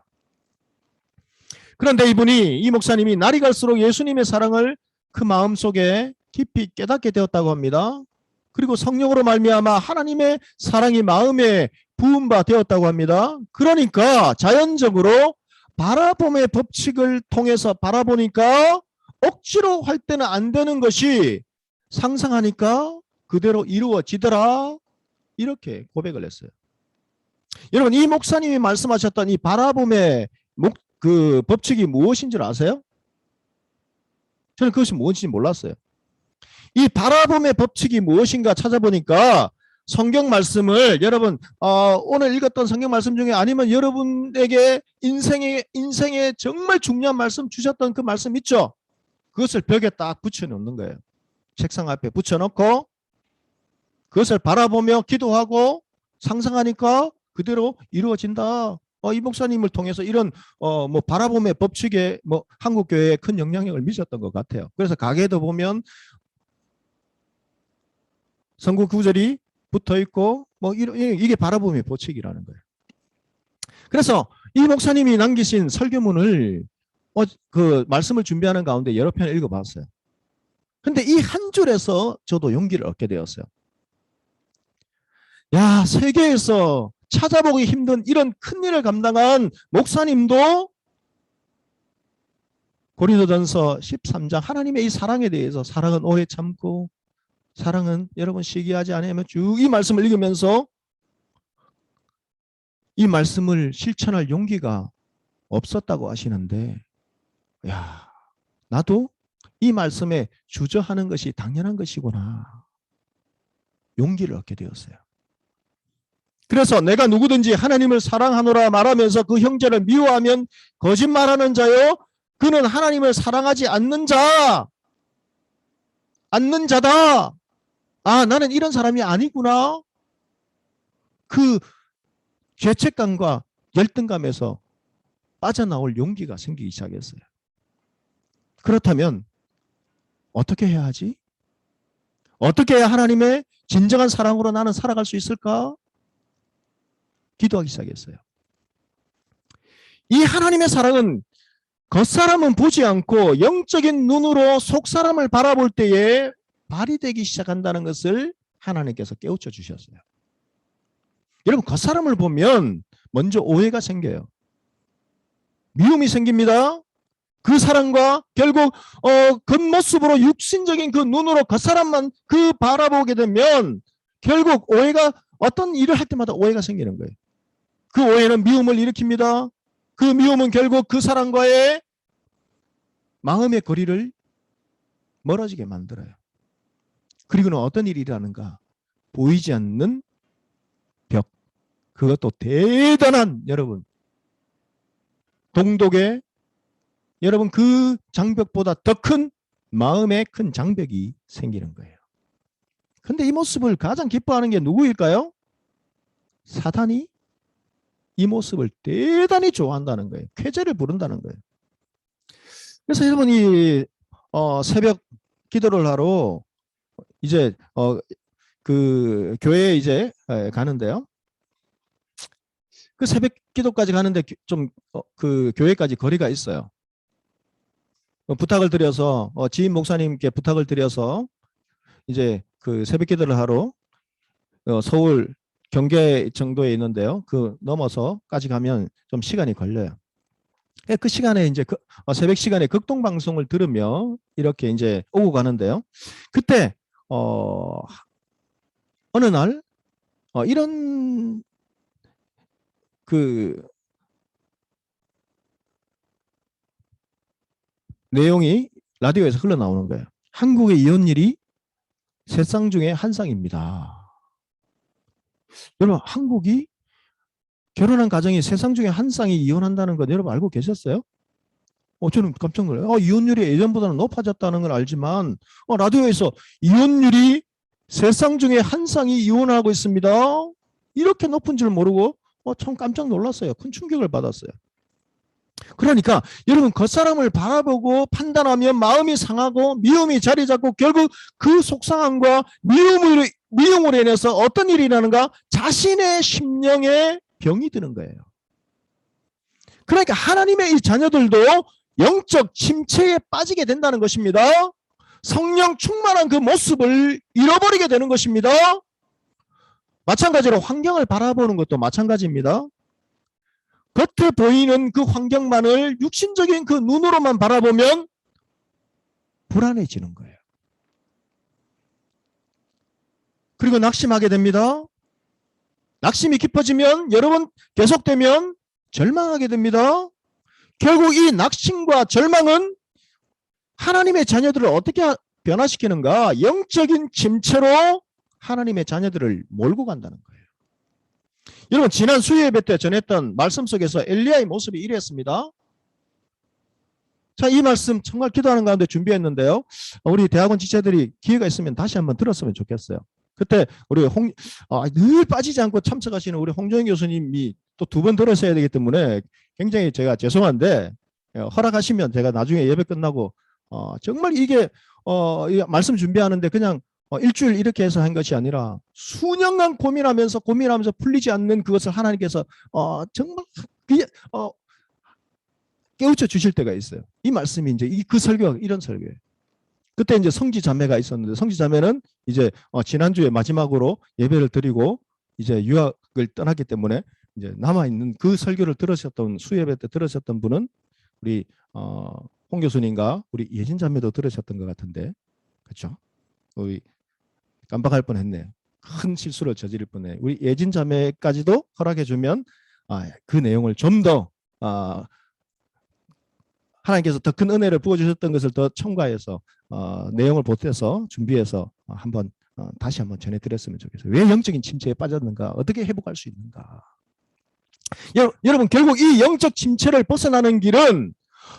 그런데 이 목사님이 날이 갈수록 예수님의 사랑을 그 마음속에 깊이 깨닫게 되었다고 합니다. 그리고 성령으로 말미암아 하나님의 사랑이 마음에 부은 바 되었다고 합니다. 그러니까 자연적으로 바라봄의 법칙을 통해서 바라보니까 억지로 할 때는 안 되는 것이 상상하니까 그대로 이루어지더라. 이렇게 고백을 했어요. 여러분, 이 목사님이 말씀하셨던 이 바라봄의 그 법칙이 무엇인 줄 아세요? 저는 그것이 무엇인지 몰랐어요. 이 바라봄의 법칙이 무엇인가 찾아보니까 성경 말씀을 여러분 오늘 읽었던 성경 말씀 중에 아니면 여러분에게 인생에 정말 중요한 말씀 주셨던 그 말씀 있죠? 그것을 벽에 딱 붙여놓는 거예요. 책상 앞에 붙여놓고 그것을 바라보며 기도하고 상상하니까 그대로 이루어진다. 이 목사님을 통해서 이런 뭐 바라봄의 법칙에 뭐 한국 교회에 큰 영향력을 미쳤던 것 같아요. 그래서 가게도 보면 성구 구절이 붙어 있고 뭐 이게 바라봄의 법칙이라는 거예요. 그래서 이 목사님이 남기신 설교문을 그 말씀을 준비하는 가운데 여러 편을 읽어봤어요. 근데 이 한 줄에서 저도 용기를 얻게 되었어요. 야, 세계에서 찾아보기 힘든 이런 큰 일을 감당한 목사님도 고린도전서 13장 하나님의 이 사랑에 대해서 사랑은 오래 참고 사랑은 여러분 시기하지 않으며 쭉 이 말씀을 읽으면서 이 말씀을 실천할 용기가 없었다고 하시는데 야, 나도 이 말씀에 주저하는 것이 당연한 것이구나. 용기를 얻게 되었어요. 그래서 내가 누구든지 하나님을 사랑하노라 말하면서 그 형제를 미워하면 거짓말하는 자요. 그는 하나님을 사랑하지 않는 자다. 아, 나는 이런 사람이 아니구나. 그 죄책감과 열등감에서 빠져나올 용기가 생기기 시작했어요. 그렇다면 어떻게 해야 하지? 어떻게 해야 하나님의 진정한 사랑으로 나는 살아갈 수 있을까? 기도하기 시작했어요. 이 하나님의 사랑은 겉사람은 보지 않고 영적인 눈으로 속사람을 바라볼 때에 발휘되기 시작한다는 것을 하나님께서 깨우쳐 주셨어요. 여러분, 겉사람을 보면 먼저 오해가 생겨요. 미움이 생깁니다. 그 사람과 결국 겉모습으로 육신적인 그 눈으로 겉사람만 그 바라보게 되면 결국 오해가 어떤 일을 할 때마다 오해가 생기는 거예요. 그 오해는 미움을 일으킵니다. 그 미움은 결국 그 사람과의 마음의 거리를 멀어지게 만들어요. 그리고는 어떤 일이 일어나는가? 보이지 않는 벽. 그것도 대단한 여러분 동독의 여러분 그 장벽보다 더 큰 마음의 큰 장벽이 생기는 거예요. 그런데 이 모습을 가장 기뻐하는 게 누구일까요? 사단이 이 모습을 대단히 좋아한다는 거예요. 쾌재를 부른다는 거예요. 그래서 여러분이 새벽 기도를 하러 이제 그 교회에 이제 가는데요. 그 새벽 기도까지 가는데 좀 그 교회까지 거리가 있어요. 부탁을 드려서 지인 목사님께 부탁을 드려서 이제 그 새벽 기도를 하러 서울 경계 정도에 있는데요. 그 넘어서까지 가면 좀 시간이 걸려요. 그 시간에 이제 새벽 시간에 극동 방송을 들으며 이렇게 이제 오고 가는데요. 그때 어느 날 이런 그 내용이 라디오에서 흘러나오는 거예요. 한국의 이혼율이 세 쌍 중에 한 쌍입니다. 여러분, 한국이 결혼한 가정이 세 쌍 중에 한 쌍이 이혼한다는 건 여러분 알고 계셨어요? 저는 깜짝 놀라요. 이혼율이 예전보다는 높아졌다는 걸 알지만 라디오에서 이혼율이 세 쌍 중에 한 쌍이 이혼하고 있습니다. 이렇게 높은 줄 모르고 참 깜짝 놀랐어요. 큰 충격을 받았어요. 그러니까 여러분 겉사람을 바라보고 판단하면 마음이 상하고 미움이 자리 잡고 결국 그 속상함과 미움으로 인해서 어떤 일이 일어나는가? 자신의 심령에 병이 드는 거예요. 그러니까 하나님의 이 자녀들도 영적 침체에 빠지게 된다는 것입니다. 성령 충만한 그 모습을 잃어버리게 되는 것입니다. 마찬가지로 환경을 바라보는 것도 마찬가지입니다. 겉에 보이는 그 환경만을 육신적인 그 눈으로만 바라보면 불안해지는 거예요. 그리고 낙심하게 됩니다. 낙심이 깊어지면 여러분 계속되면 절망하게 됩니다. 결국 이 낙심과 절망은 하나님의 자녀들을 어떻게 변화시키는가? 영적인 침체로 하나님의 자녀들을 몰고 간다는 거예요. 여러분 지난 수요예배 때 전했던 말씀 속에서 엘리야의 모습이 이랬습니다. 자, 이 말씀 정말 기도하는 가운데 준비했는데요. 우리 대학원 지체들이 기회가 있으면 다시 한번 들었으면 좋겠어요. 그때 우리 늘 빠지지 않고 참석하시는 우리 홍정인 교수님이 또 2번 들으셔야 되기 때문에 굉장히 제가 죄송한데 허락하시면 제가 나중에 예배 끝나고 정말 이게 말씀 준비하는데 그냥 일주일 이렇게 해서 한 것이 아니라 수년간 고민하면서 풀리지 않는 그것을 하나님께서 정말 깨우쳐 주실 때가 있어요. 이 말씀이 이제 그 설교가 이런 설교예요. 그때 이제 성지 자매가 있었는데 성지 자매는 이제 지난주에 마지막으로 예배를 드리고 이제 유학을 떠났기 때문에 이제 남아 있는 그 설교를 들으셨던 수예배 때 들으셨던 분은 우리 홍 교수님과 우리 예진 자매도 들으셨던 것 같은데 그렇죠? 우리 깜빡할 뻔했네요. 큰 실수를 저지를 뻔해. 우리 예진 자매까지도 허락해주면 그 내용을 좀 더 하나님께서 더 큰 은혜를 부어주셨던 것을 더 첨가해서 내용을 보태서 준비해서 한번 다시 한번 전해드렸으면 좋겠어요. 왜 영적인 침체에 빠졌는가? 어떻게 회복할 수 있는가? 여러분 결국 이 영적 침체를 벗어나는 길은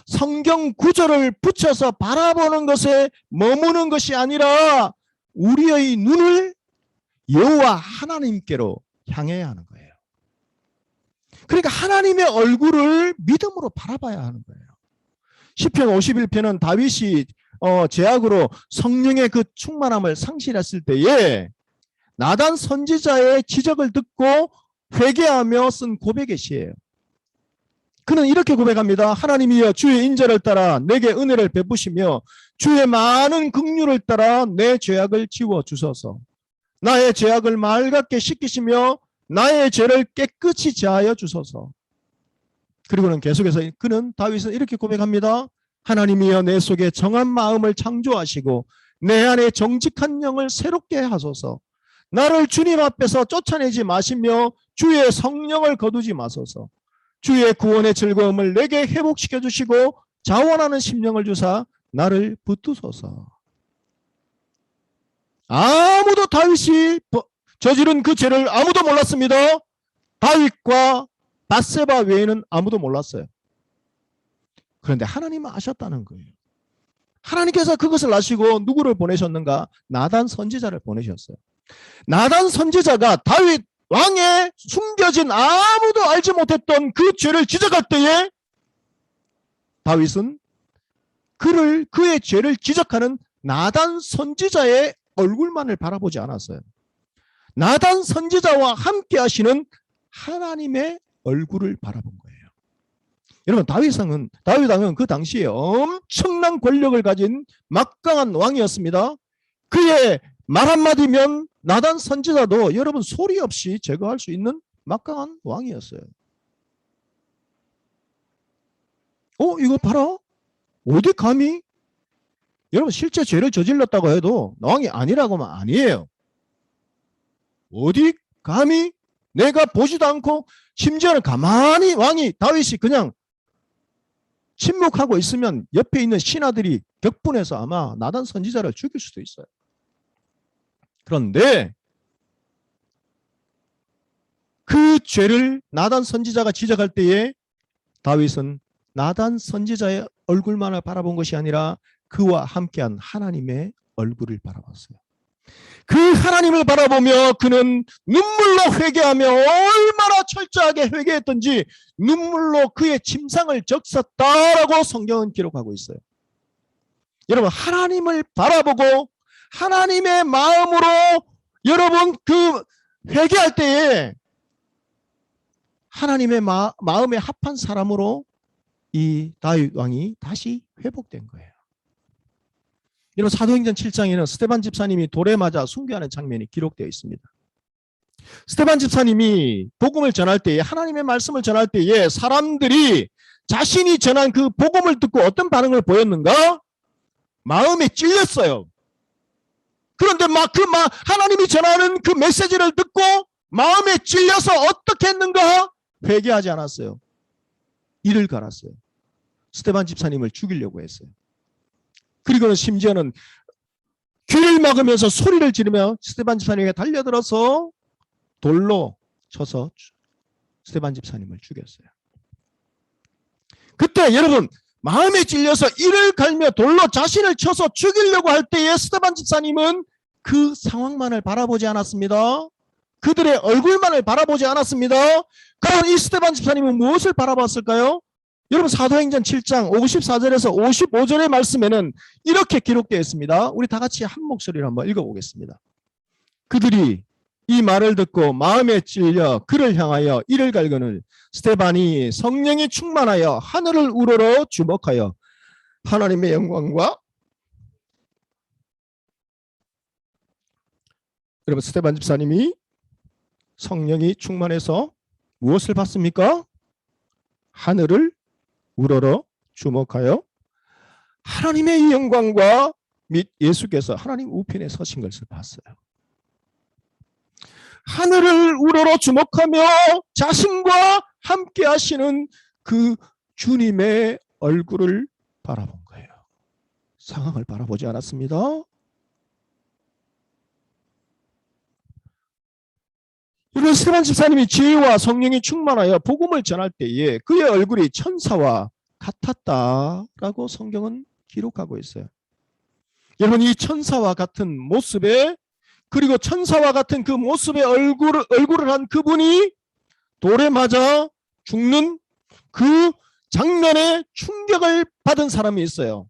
성경 구절을 붙여서 바라보는 것에 머무는 것이 아니라 우리의 눈을 여호와 하나님께로 향해야 하는 거예요. 그러니까 하나님의 얼굴을 믿음으로 바라봐야 하는 거예요. 시편 51편은 다윗이 죄악으로 성령의 그 충만함을 상실했을 때에 나단 선지자의 지적을 듣고 회개하며 쓴 고백의 시예요. 그는 이렇게 고백합니다. 하나님이여 주의 인자를 따라 내게 은혜를 베푸시며 주의 많은 긍휼을 따라 내 죄악을 지워주소서. 나의 죄악을 맑게 씻기시며 나의 죄를 깨끗이 제하여 주소서. 그리고는 계속해서 그는 다윗은 이렇게 고백합니다. 하나님이여 내 속에 정한 마음을 창조하시고 내 안에 정직한 영을 새롭게 하소서. 나를 주님 앞에서 쫓아내지 마시며 주의 성령을 거두지 마소서. 주의 구원의 즐거움을 내게 회복시켜 주시고 자원하는 심령을 주사 나를 붙드소서. 아무도 다윗이 저지른 그 죄를 아무도 몰랐습니다. 다윗과 밧세바 외에는 아무도 몰랐어요. 그런데 하나님은 아셨다는 거예요. 하나님께서 그것을 아시고 누구를 보내셨는가? 나단 선지자를 보내셨어요. 나단 선지자가 다윗 왕의 숨겨진 아무도 알지 못했던 그 죄를 지적할 때에 다윗은 그의 죄를 지적하는 나단 선지자의 얼굴만을 바라보지 않았어요. 나단 선지자와 함께 하시는 하나님의 얼굴을 바라본 거예요. 여러분 다윗 왕은 그 당시에 엄청난 권력을 가진 막강한 왕이었습니다. 그의 말 한마디면 나단 선지자도 여러분 소리 없이 제거할 수 있는 막강한 왕이었어요. 이거 봐라. 어디 감히? 여러분 실제 죄를 저질렀다고 해도 왕이 아니라고만 아니에요. 어디 감히 내가 보지도 않고 심지어는 가만히 왕이 다윗이 그냥 침묵하고 있으면 옆에 있는 신하들이 격분해서 아마 나단 선지자를 죽일 수도 있어요. 그런데 그 죄를 나단 선지자가 지적할 때에 다윗은 나단 선지자의 얼굴만을 바라본 것이 아니라 그와 함께한 하나님의 얼굴을 바라봤어요. 그 하나님을 바라보며 그는 눈물로 회개하며 얼마나 철저하게 회개했던지 눈물로 그의 침상을 적셨다라고 성경은 기록하고 있어요. 여러분 하나님을 바라보고 하나님의 마음으로 여러분 그 회개할 때에 하나님의 마음에 합한 사람으로 이 다윗 왕이 다시 회복된 거예요. 여러분 사도행전 7장에는 스데반 집사님이 돌에 맞아 순교하는 장면이 기록되어 있습니다. 스데반 집사님이 복음을 전할 때에 하나님의 말씀을 전할 때에 사람들이 자신이 전한 그 복음을 듣고 어떤 반응을 보였는가? 마음에 찔렸어요. 그런데 하나님이 전하는 그 메시지를 듣고 마음에 찔려서 어떻게 했는가? 회개하지 않았어요. 이를 갈았어요. 스데반 집사님을 죽이려고 했어요. 그리고는 심지어는 귀를 막으면서 소리를 지르며 스데반 집사님에게 달려들어서 돌로 쳐서 스데반 집사님을 죽였어요. 그때 여러분 마음에 찔려서 이를 갈며 돌로 자신을 쳐서 죽이려고 할 때에 스데반 집사님은 그 상황만을 바라보지 않았습니다. 그들의 얼굴만을 바라보지 않았습니다. 그럼 이 스데반 집사님은 무엇을 바라봤을까요? 여러분 사도행전 7장 54절에서 55절의 말씀에는 이렇게 기록되어 있습니다. 우리 다 같이 한 목소리로 한번 읽어보겠습니다. 그들이 이 말을 듣고 마음에 찔려 그를 향하여 이를 갈거늘 스데반이 성령이 충만하여 하늘을 우러러 주목하여 하나님의 영광과 여러분 스데반 집사님이 성령이 충만해서 무엇을 봤습니까? 하늘을 우러러 주목하여 하나님의 영광과 및 예수께서 하나님 우편에 서신 것을 봤어요. 하늘을 우러러 주목하며 자신과 함께 하시는 그 주님의 얼굴을 바라본 거예요. 상황을 바라보지 않았습니다. 이런 스데반 집사님이 지혜와 성령이 충만하여 복음을 전할 때에 그의 얼굴이 천사와 같았다라고 성경은 기록하고 있어요. 여러분 이 천사와 같은 모습에 그리고 천사와 같은 그 모습의 얼굴을 한 그분이 돌에 맞아 죽는 그 장면에 충격을 받은 사람이 있어요.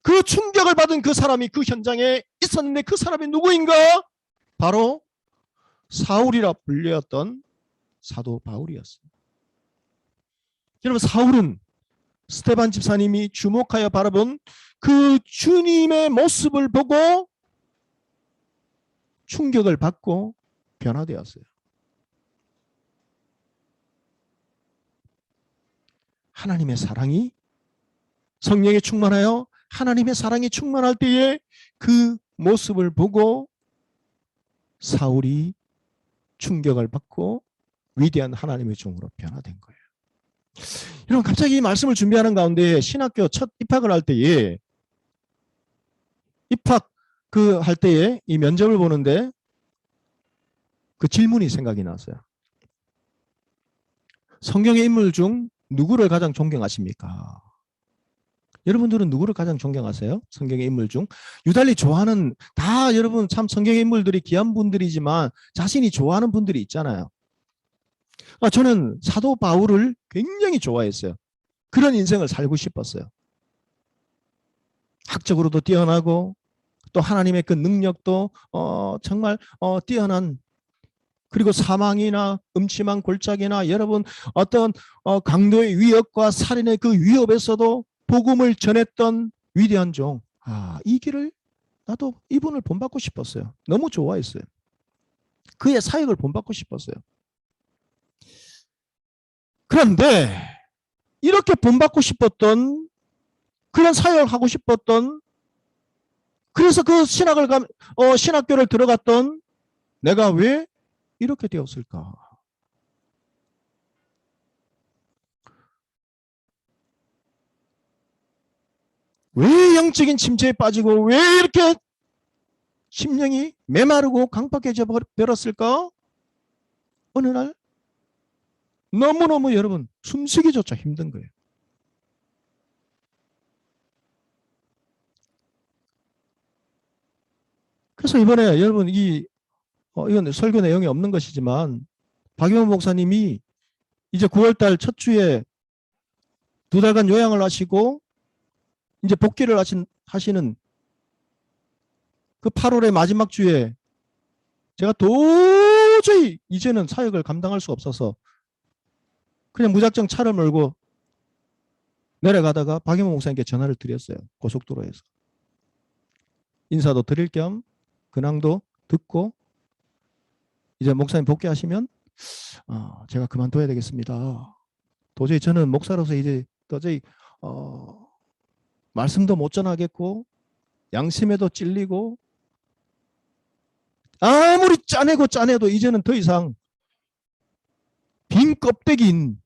그 충격을 받은 그 사람이 그 현장에 있었는데 그 사람이 누구인가? 바로 사울이라 불렸던 사도 바울이었어요. 여러분 사울은 스데반 집사님이 주목하여 바라본 그 주님의 모습을 보고 충격을 받고 변화되었어요. 하나님의 사랑이 성령에 충만하여 하나님의 사랑이 충만할 때에 그 모습을 보고 사울이 충격을 받고 위대한 하나님의 종으로 변화된 거예요. 여러분 갑자기 이 말씀을 준비하는 가운데 신학교 첫 입학을 할 때에 할 때에 이 면접을 보는데 그 질문이 생각이 났어요. 성경의 인물 중 누구를 가장 존경하십니까? 여러분들은 누구를 가장 존경하세요? 성경의 인물 중 유달리 좋아하는 다 여러분 참 성경의 인물들이 귀한 분들이지만 자신이 좋아하는 분들이 있잖아요. 저는 사도 바울을 굉장히 좋아했어요. 그런 인생을 살고 싶었어요. 학적으로도 뛰어나고 또 하나님의 그 능력도 정말 뛰어난 그리고 사망이나 음침한 골짜기나 여러분 어떤 강도의 위협과 살인의 그 위협에서도 복음을 전했던 위대한 종. 이 길을 나도 이분을 본받고 싶었어요. 너무 좋아했어요. 그의 사역을 본받고 싶었어요. 그런데 이렇게 본받고 싶었던, 그런 사역을 하고 싶었던, 그래서 그 신학교를 들어갔던 내가 왜 이렇게 되었을까? 왜 영적인 침체에 빠지고 왜 이렇게 심령이 메마르고 강팍해져 버렸을까? 어느 날 너무너무 여러분 숨쉬기조차 힘든 거예요. 그래서 이번에 여러분 이건 설교 내용이 없는 것이지만 박용원 목사님이 이제 9월달 첫 주에 2달간 요양을 하시고 이제 복귀를 하시는 그 8월의 마지막 주에 제가 도저히 이제는 사역을 감당할 수 없어서 그냥 무작정 차를 몰고 내려가다가 박용원 목사님께 전화를 드렸어요. 고속도로에서. 인사도 드릴 겸 근황도 듣고 이제 목사님 복귀하시면 제가 그만둬야 되겠습니다. 도저히 저는 목사로서 이제 도저히 말씀도 못 전하겠고 양심에도 찔리고 아무리 짜내도 이제는 더 이상 빈 껍데기인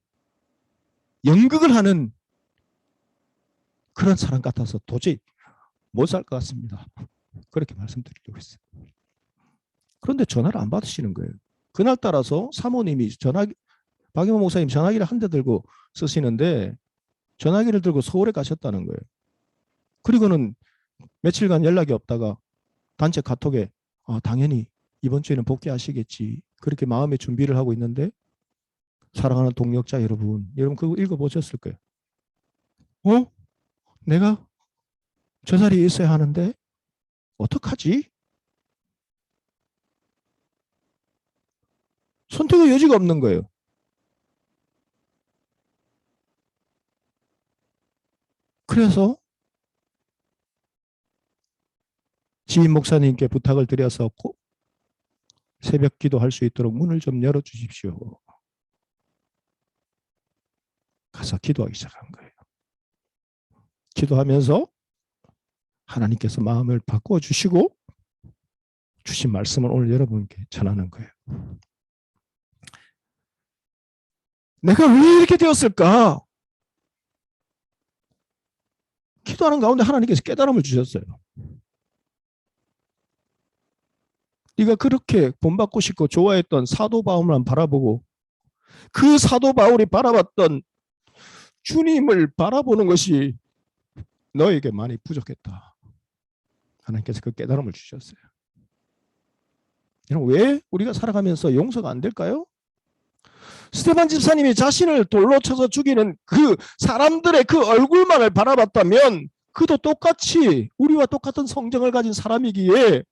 연극을 하는 그런 사람 같아서 도저히 못 살 것 같습니다. 그렇게 말씀드리려고 했어요. 그런데 전화를 안 받으시는 거예요. 그날 따라서 사모님이 박용원 목사님 전화기를 한 대 들고 쓰시는데 전화기를 들고 서울에 가셨다는 거예요. 그리고는 며칠간 연락이 없다가 단체 카톡에 당연히 이번 주에는 복귀하시겠지. 그렇게 마음의 준비를 하고 있는데 사랑하는 동역자 여러분 그거 읽어보셨을 거예요. 내가 저 자리에 있어야 하는데 어떡하지? 선택의 여지가 없는 거예요. 그래서 지인 목사님께 부탁을 드려서 새벽 기도할 수 있도록 문을 좀 열어주십시오. 가서 기도하기 시작한 거예요. 기도하면서 하나님께서 마음을 바꿔주시고 주신 말씀을 오늘 여러분께 전하는 거예요. 내가 왜 이렇게 되었을까? 기도하는 가운데 하나님께서 깨달음을 주셨어요. 네가 그렇게 본받고 싶고 좋아했던 사도 바울만 바라보고 그 사도 바울이 바라봤던 주님을 바라보는 것이 너에게 많이 부족했다. 하나님께서 그 깨달음을 주셨어요. 여러분, 왜 우리가 살아가면서 용서가 안 될까요? 스데반 집사님이 자신을 돌로 쳐서 죽이는 그 사람들의 그 얼굴만을 바라봤다면 그도 똑같이 우리와 똑같은 성정을 가진 사람이기에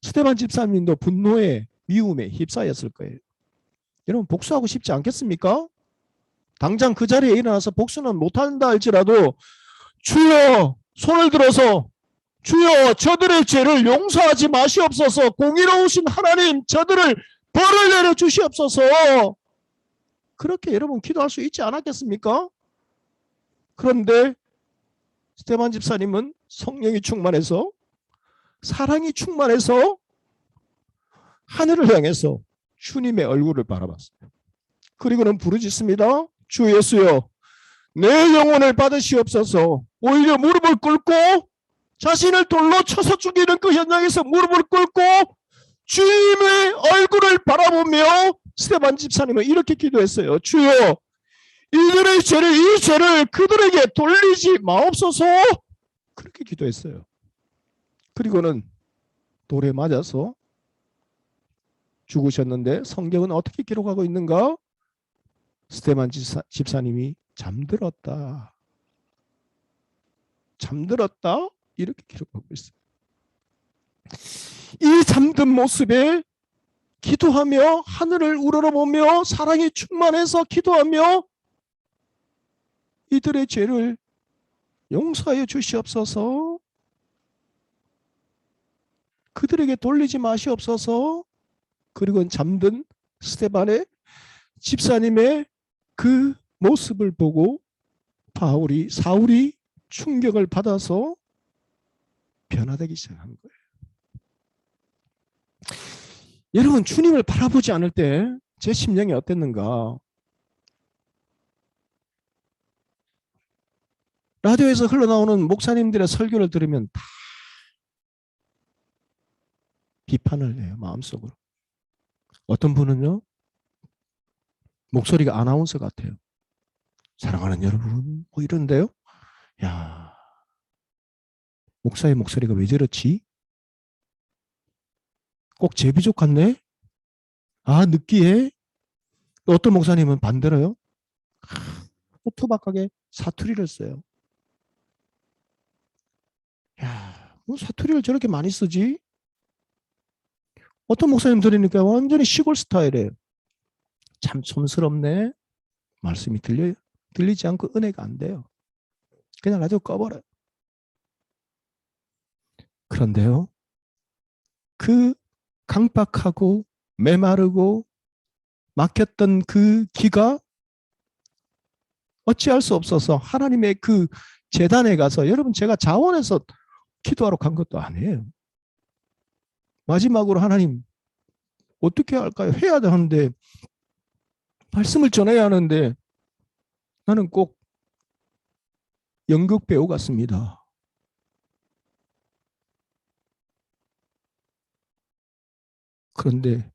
스데반 집사님도 분노에 미움에 휩싸였을 거예요. 여러분 복수하고 싶지 않겠습니까? 당장 그 자리에 일어나서 복수는 못한다 할지라도 주여 손을 들어서 주여 저들의 죄를 용서하지 마시옵소서. 공의로우신 하나님 저들을 벌을 내려 주시옵소서. 그렇게 여러분 기도할 수 있지 않았겠습니까? 그런데 스데반 집사님은 성령이 충만해서 사랑이 충만해서 하늘을 향해서 주님의 얼굴을 바라봤어요. 그리고는 부르짖습니다. 주 예수여 내 영혼을 받으시옵소서. 오히려 무릎을 꿇고 자신을 돌로 쳐서 죽이는 그 현장에서 무릎을 꿇고 주님의 얼굴을 바라보며 스데반 집사님은 이렇게 기도했어요. 주여 이 죄를 그들에게 돌리지 마옵소서. 그렇게 기도했어요. 그리고는 돌에 맞아서 죽으셨는데 성경은 어떻게 기록하고 있는가? 스데반 집사님이 잠들었다. 잠들었다? 이렇게 기록하고 있어요. 이 잠든 모습에 기도하며 하늘을 우러러보며 사랑이 충만해서 기도하며 이들의 죄를 용서하여 주시옵소서. 그들에게 돌리지 마시옵소서. 그리고 잠든 스데반의 집사님의 그 모습을 보고 사울이 충격을 받아서 변화되기 시작한 거예요. 여러분, 주님을 바라보지 않을 때 제 심령이 어땠는가? 라디오에서 흘러나오는 목사님들의 설교를 들으면 다 비판을 해요, 마음속으로. 어떤 분은요, 목소리가 아나운서 같아요. 사랑하는 여러분, 뭐 이런데요. 야, 목사의 목소리가 왜 저렇지? 꼭 제비족 같네? 아, 느끼해? 어떤 목사님은 반대로요. 투박하게 사투리를 써요. 야, 뭐 사투리를 저렇게 많이 쓰지? 어떤 목사님 들으니까 완전히 시골 스타일이에요. 참 촌스럽네. 말씀이 들리지 않고 은혜가 안 돼요. 그냥 라디오 꺼버려요. 그런데요, 그 강박하고 메마르고 막혔던 그 기가 어찌할 수 없어서 하나님의 그 제단에 가서, 여러분, 제가 자원해서 기도하러 간 것도 아니에요. 마지막으로 하나님 어떻게 할까요? 해야 되는데, 말씀을 전해야 하는데 나는 꼭 연극 배우 같습니다. 그런데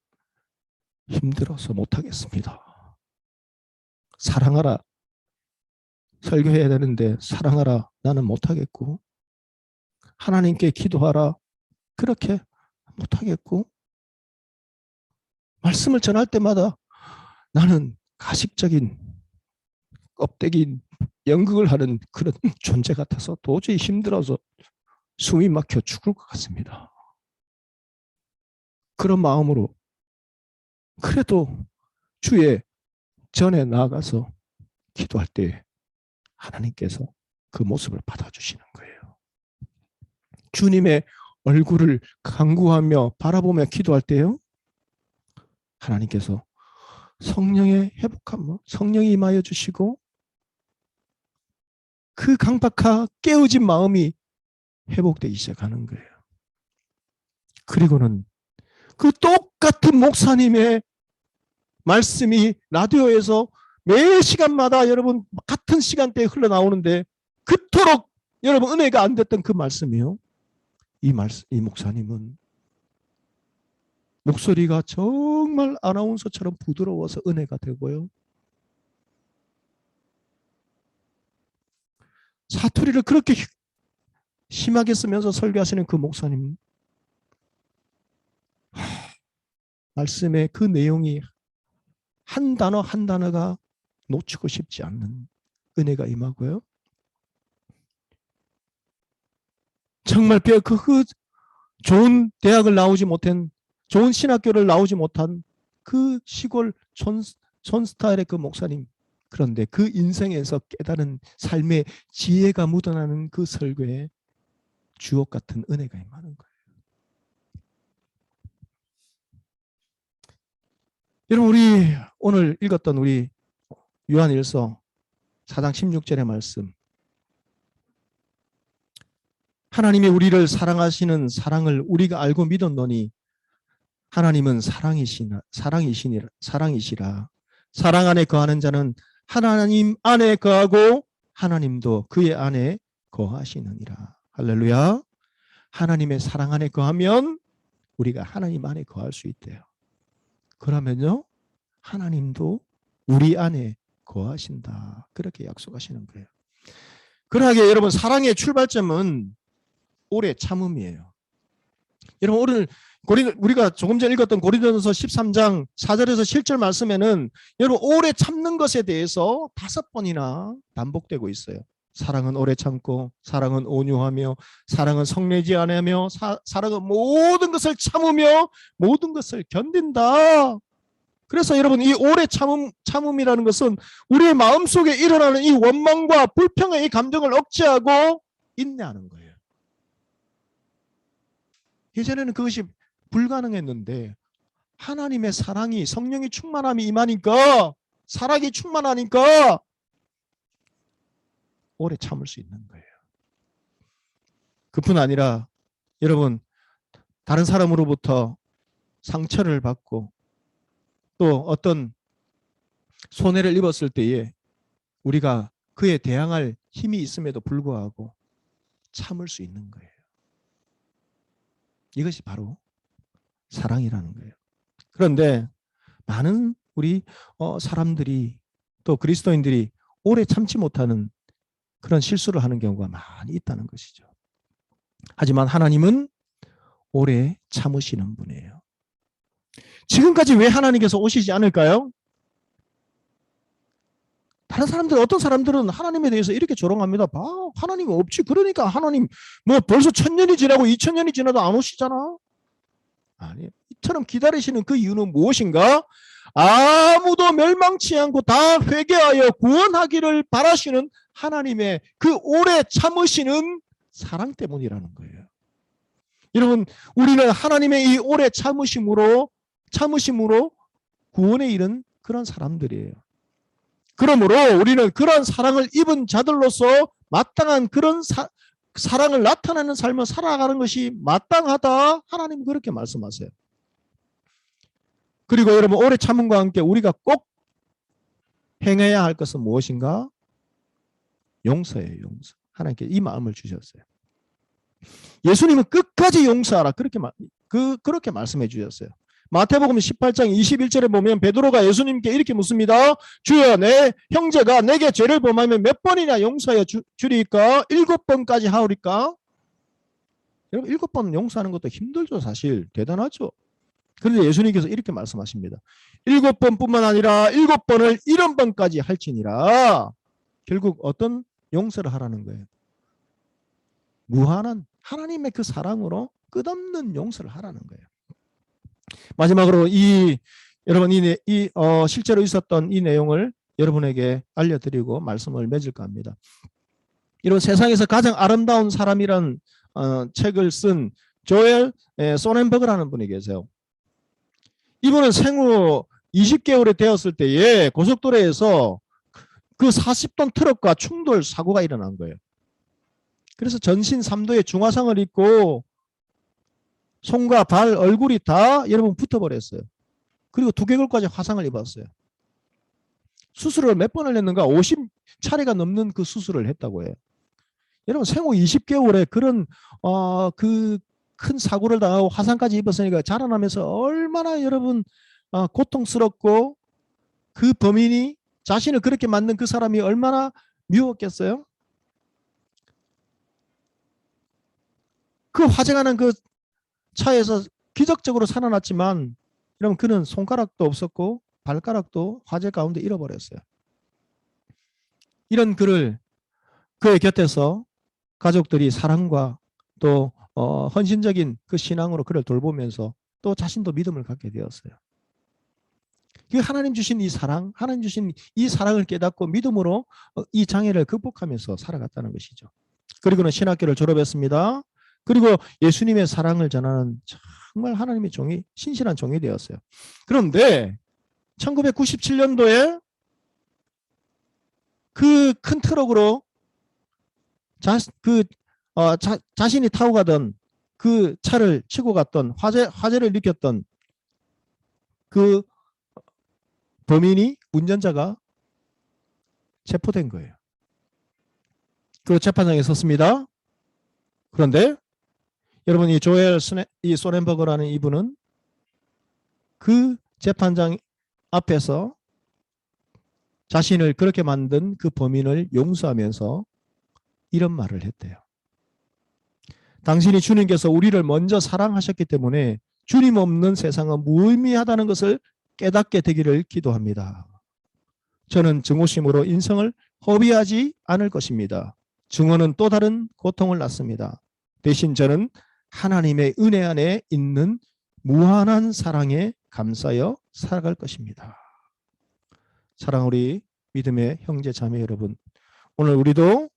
힘들어서 못하겠습니다. 사랑하라 설교해야 되는데 사랑하라 나는 못하겠고, 하나님께 기도하라 그렇게 못하겠고, 말씀을 전할 때마다 나는 가식적인 껍데기 연극을 하는 그런 존재 같아서 도저히 힘들어서 숨이 막혀 죽을 것 같습니다. 그런 마음으로 그래도 주의 전에 나아가서 기도할 때 하나님께서 그 모습을 받아주시는 거예요. 주님의 얼굴을 간구하며 바라보며 기도할 때요, 하나님께서 성령의 회복함, 성령이 임하여 주시고 그 강박하 깨어진 마음이 회복되기 시작하는 거예요. 그리고는 그 똑같은 목사님의 말씀이 라디오에서 매 시간마다 여러분 같은 시간대에 흘러나오는데 그토록 여러분 은혜가 안 됐던 그 말씀이요, 이 목사님은 목소리가 정말 아나운서처럼 부드러워서 은혜가 되고요, 사투리를 그렇게 심하게 쓰면서 설교하시는 그 목사님, 말씀의 그 내용이 한 단어 한 단어가 놓치고 싶지 않는 은혜가 임하고요, 정말 그 좋은 대학을 나오지 못한, 좋은 신학교를 나오지 못한 그 시골 촌 스타일의 그 목사님, 그런데 그 인생에서 깨달은 삶의 지혜가 묻어나는 그 설교에 주옥 같은 은혜가 임하는 거예요. 여러분, 우리 오늘 읽었던 우리 요한일서 4장 16절의 말씀, 하나님이 우리를 사랑하시는 사랑을 우리가 알고 믿었노니 하나님은 사랑이시라. 사랑 안에 거하는 자는 하나님 안에 거하고 하나님도 그의 안에 거하시느니라. 할렐루야. 하나님의 사랑 안에 거하면 우리가 하나님 안에 거할 수 있대요. 그러면요, 하나님도 우리 안에 거하신다, 그렇게 약속하시는 거예요. 그러하게 여러분, 사랑의 출발점은 오래 참음이에요. 여러분, 오늘 우리가 조금 전 읽었던 고린도전서 13장 4절에서 7절 말씀에는 여러분 오래 참는 것에 대해서 5번이나 반복되고 있어요. 사랑은 오래 참고, 사랑은 온유하며, 사랑은 성내지 아니하며, 사랑은 모든 것을 참으며 모든 것을 견딘다. 그래서 여러분, 이 오래 참음이라는 것은 우리의 마음속에 일어나는 이 원망과 불평의 이 감정을 억제하고 인내하는 거예요. 예전에는 그것이 불가능했는데 하나님의 사랑이 성령의 충만함이 임하니까 사랑이 충만하니까 오래 참을 수 있는 거예요. 그뿐 아니라 여러분 다른 사람으로부터 상처를 받고 또 어떤 손해를 입었을 때에 우리가 그에 대항할 힘이 있음에도 불구하고 참을 수 있는 거예요. 이것이 바로 사랑이라는 거예요. 그런데 많은 우리 사람들이 또 그리스도인들이 오래 참지 못하는 그런 실수를 하는 경우가 많이 있다는 것이죠. 하지만 하나님은 오래 참으시는 분이에요. 지금까지 왜 하나님께서 오시지 않을까요? 다른 사람들, 어떤 사람들은 하나님에 대해서 이렇게 조롱합니다. 하나님 없지. 그러니까 하나님 뭐 벌써 1000년이 지나고 2000년이 지나도 안 오시잖아. 아니, 이처럼 기다리시는 그 이유는 무엇인가? 아무도 멸망치 않고 다 회개하여 구원하기를 바라시는 하나님의 그 오래 참으시는 사랑 때문이라는 거예요. 여러분, 우리는 하나님의 이 오래 참으심으로 구원에 이른 그런 사람들이에요. 그러므로 우리는 그런 사랑을 입은 자들로서 마땅한 그런 사랑을 나타내는 삶을 살아가는 것이 마땅하다. 하나님은 그렇게 말씀하세요. 그리고 여러분 오래 참음과 함께 우리가 꼭 행해야 할 것은 무엇인가? 용서예요. 용서. 하나님께 이 마음을 주셨어요. 예수님은 끝까지 용서하라. 그렇게 말씀해 주셨어요. 마태복음 18장 21절에 보면 베드로가 예수님께 이렇게 묻습니다. 주여, 내 형제가 내게 죄를 범하면 몇 번이나 용서하여 주리까? 7번까지 하오리까? 여러분 7번 용서하는 것도 힘들죠. 사실 대단하죠. 그런데 예수님께서 이렇게 말씀하십니다. 7번뿐만 아니라 7번을 70번까지 할지니라. 결국 어떤 용서를 하라는 거예요? 무한한 하나님의 그 사랑으로 끝없는 용서를 하라는 거예요. 마지막으로 여러분 실제로 있었던 이 내용을 여러분에게 알려드리고 말씀을 맺을까 합니다. 이런 세상에서 가장 아름다운 사람이란 책을 쓴 조엘 소넨버그라는 분이 계세요. 이분은 생후 20개월이 되었을 때에 고속도로에서 그 40톤 트럭과 충돌 사고가 일어난 거예요. 그래서 전신 3도의 중화상을 입고 손과 발, 얼굴이 다 여러분 붙어버렸어요. 그리고 두개골까지 화상을 입었어요. 수술을 몇 번을 했는가? 50차례가 넘는 그 수술을 했다고 해요. 여러분 생후 20개월에 그런 그 큰 사고를 당하고 화상까지 입었으니까 자라나면서 얼마나 여러분 고통스럽고 그 범인이 자신을 그렇게 만든 그 사람이 얼마나 미웠겠어요? 그 화재가는 그 차에서 기적적으로 살아났지만 여러분 그는 손가락도 없었고 발가락도 화재 가운데 잃어버렸어요. 이런 그의 곁에서 가족들이 사랑과 또 헌신적인 그 신앙으로 그를 돌보면서 또 자신도 믿음을 갖게 되었어요. 하나님 주신 이 사랑, 하나님 주신 이 사랑을 깨닫고 믿음으로 이 장애를 극복하면서 살아갔다는 것이죠. 그리고는 신학교를 졸업했습니다. 그리고 예수님의 사랑을 전하는 정말 하나님의 종이, 신실한 종이 되었어요. 그런데 1997년도에 그 큰 트럭으로 자신이 타고 가던 그 차를 치고 갔던 화재를 일으켰던 그 범인이 운전자가 체포된 거예요. 그 재판장에 섰습니다. 그런데 여러분 이 조엘 소넨버그라는 이분은 그 재판장 앞에서 자신을 그렇게 만든 그 범인을 용서하면서 이런 말을 했대요. 당신이 주님께서 우리를 먼저 사랑하셨기 때문에 주님 없는 세상은 무의미하다는 것을 깨닫게 되기를 기도합니다. 저는 증오심으로 인생을 허비하지 않을 것입니다. 증오는 또 다른 고통을 낳습니다. 대신 저는 하나님의 은혜 안에 있는 무한한 사랑에 감사하여 살아갈 것입니다. 사랑 우리 믿음의 형제 자매 여러분, 오늘 우리도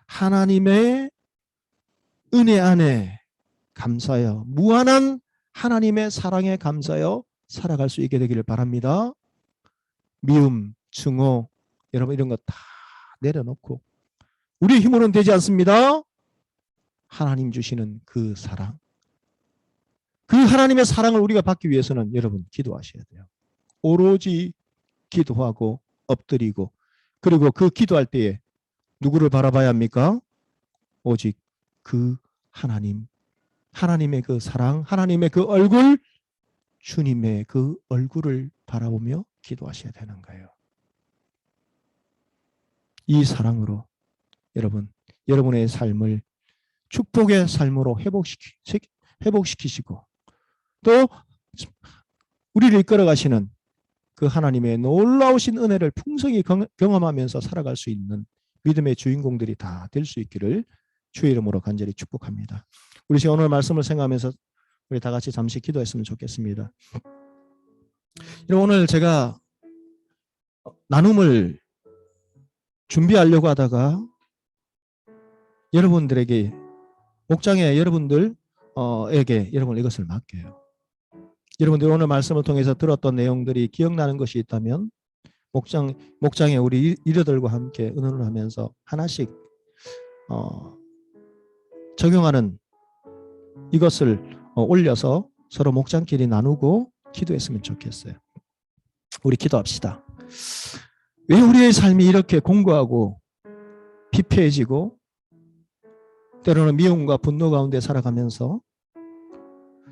하나님의 은혜 안에 감사하여, 무한한 하나님의 사랑에 감사하여 살아갈 수 있게 되기를 바랍니다. 미움, 증오, 여러분 이런 거 다 내려놓고 우리의 힘으로는 되지 않습니다. 하나님 주시는 그 사랑, 그 하나님의 사랑을 우리가 받기 위해서는 여러분 기도하셔야 돼요. 오로지 기도하고 엎드리고, 그리고 그 기도할 때에 누구를 바라봐야 합니까? 오직 그 하나님, 하나님의 그 사랑, 하나님의 그 얼굴, 주님의 그 얼굴을 바라보며 기도하셔야 되는 거예요. 이 사랑으로 여러분, 여러분의 삶을 축복의 삶으로 회복시키시고 또 우리를 이끌어 가시는 그 하나님의 놀라우신 은혜를 풍성히 경험하면서 살아갈 수 있는 믿음의 주인공들이 다 될 수 있기를 주의 이름으로 간절히 축복합니다. 우리 오늘 말씀을 생각하면서 우리 다 같이 잠시 기도했으면 좋겠습니다. 오늘 제가 나눔을 준비하려고 하다가 여러분들에게, 목장에 여러분들에게 여러분 이것을 맡겨요. 여러분들 오늘 말씀을 통해서 들었던 내용들이 기억나는 것이 있다면 목장에 우리 이르들과 함께 의논을 하면서 하나씩 적용하는 이것을 올려서 서로 목장끼리 나누고 기도했으면 좋겠어요. 우리 기도합시다. 왜 우리의 삶이 이렇게 공고하고 피폐해지고 때로는 미움과 분노 가운데 살아가면서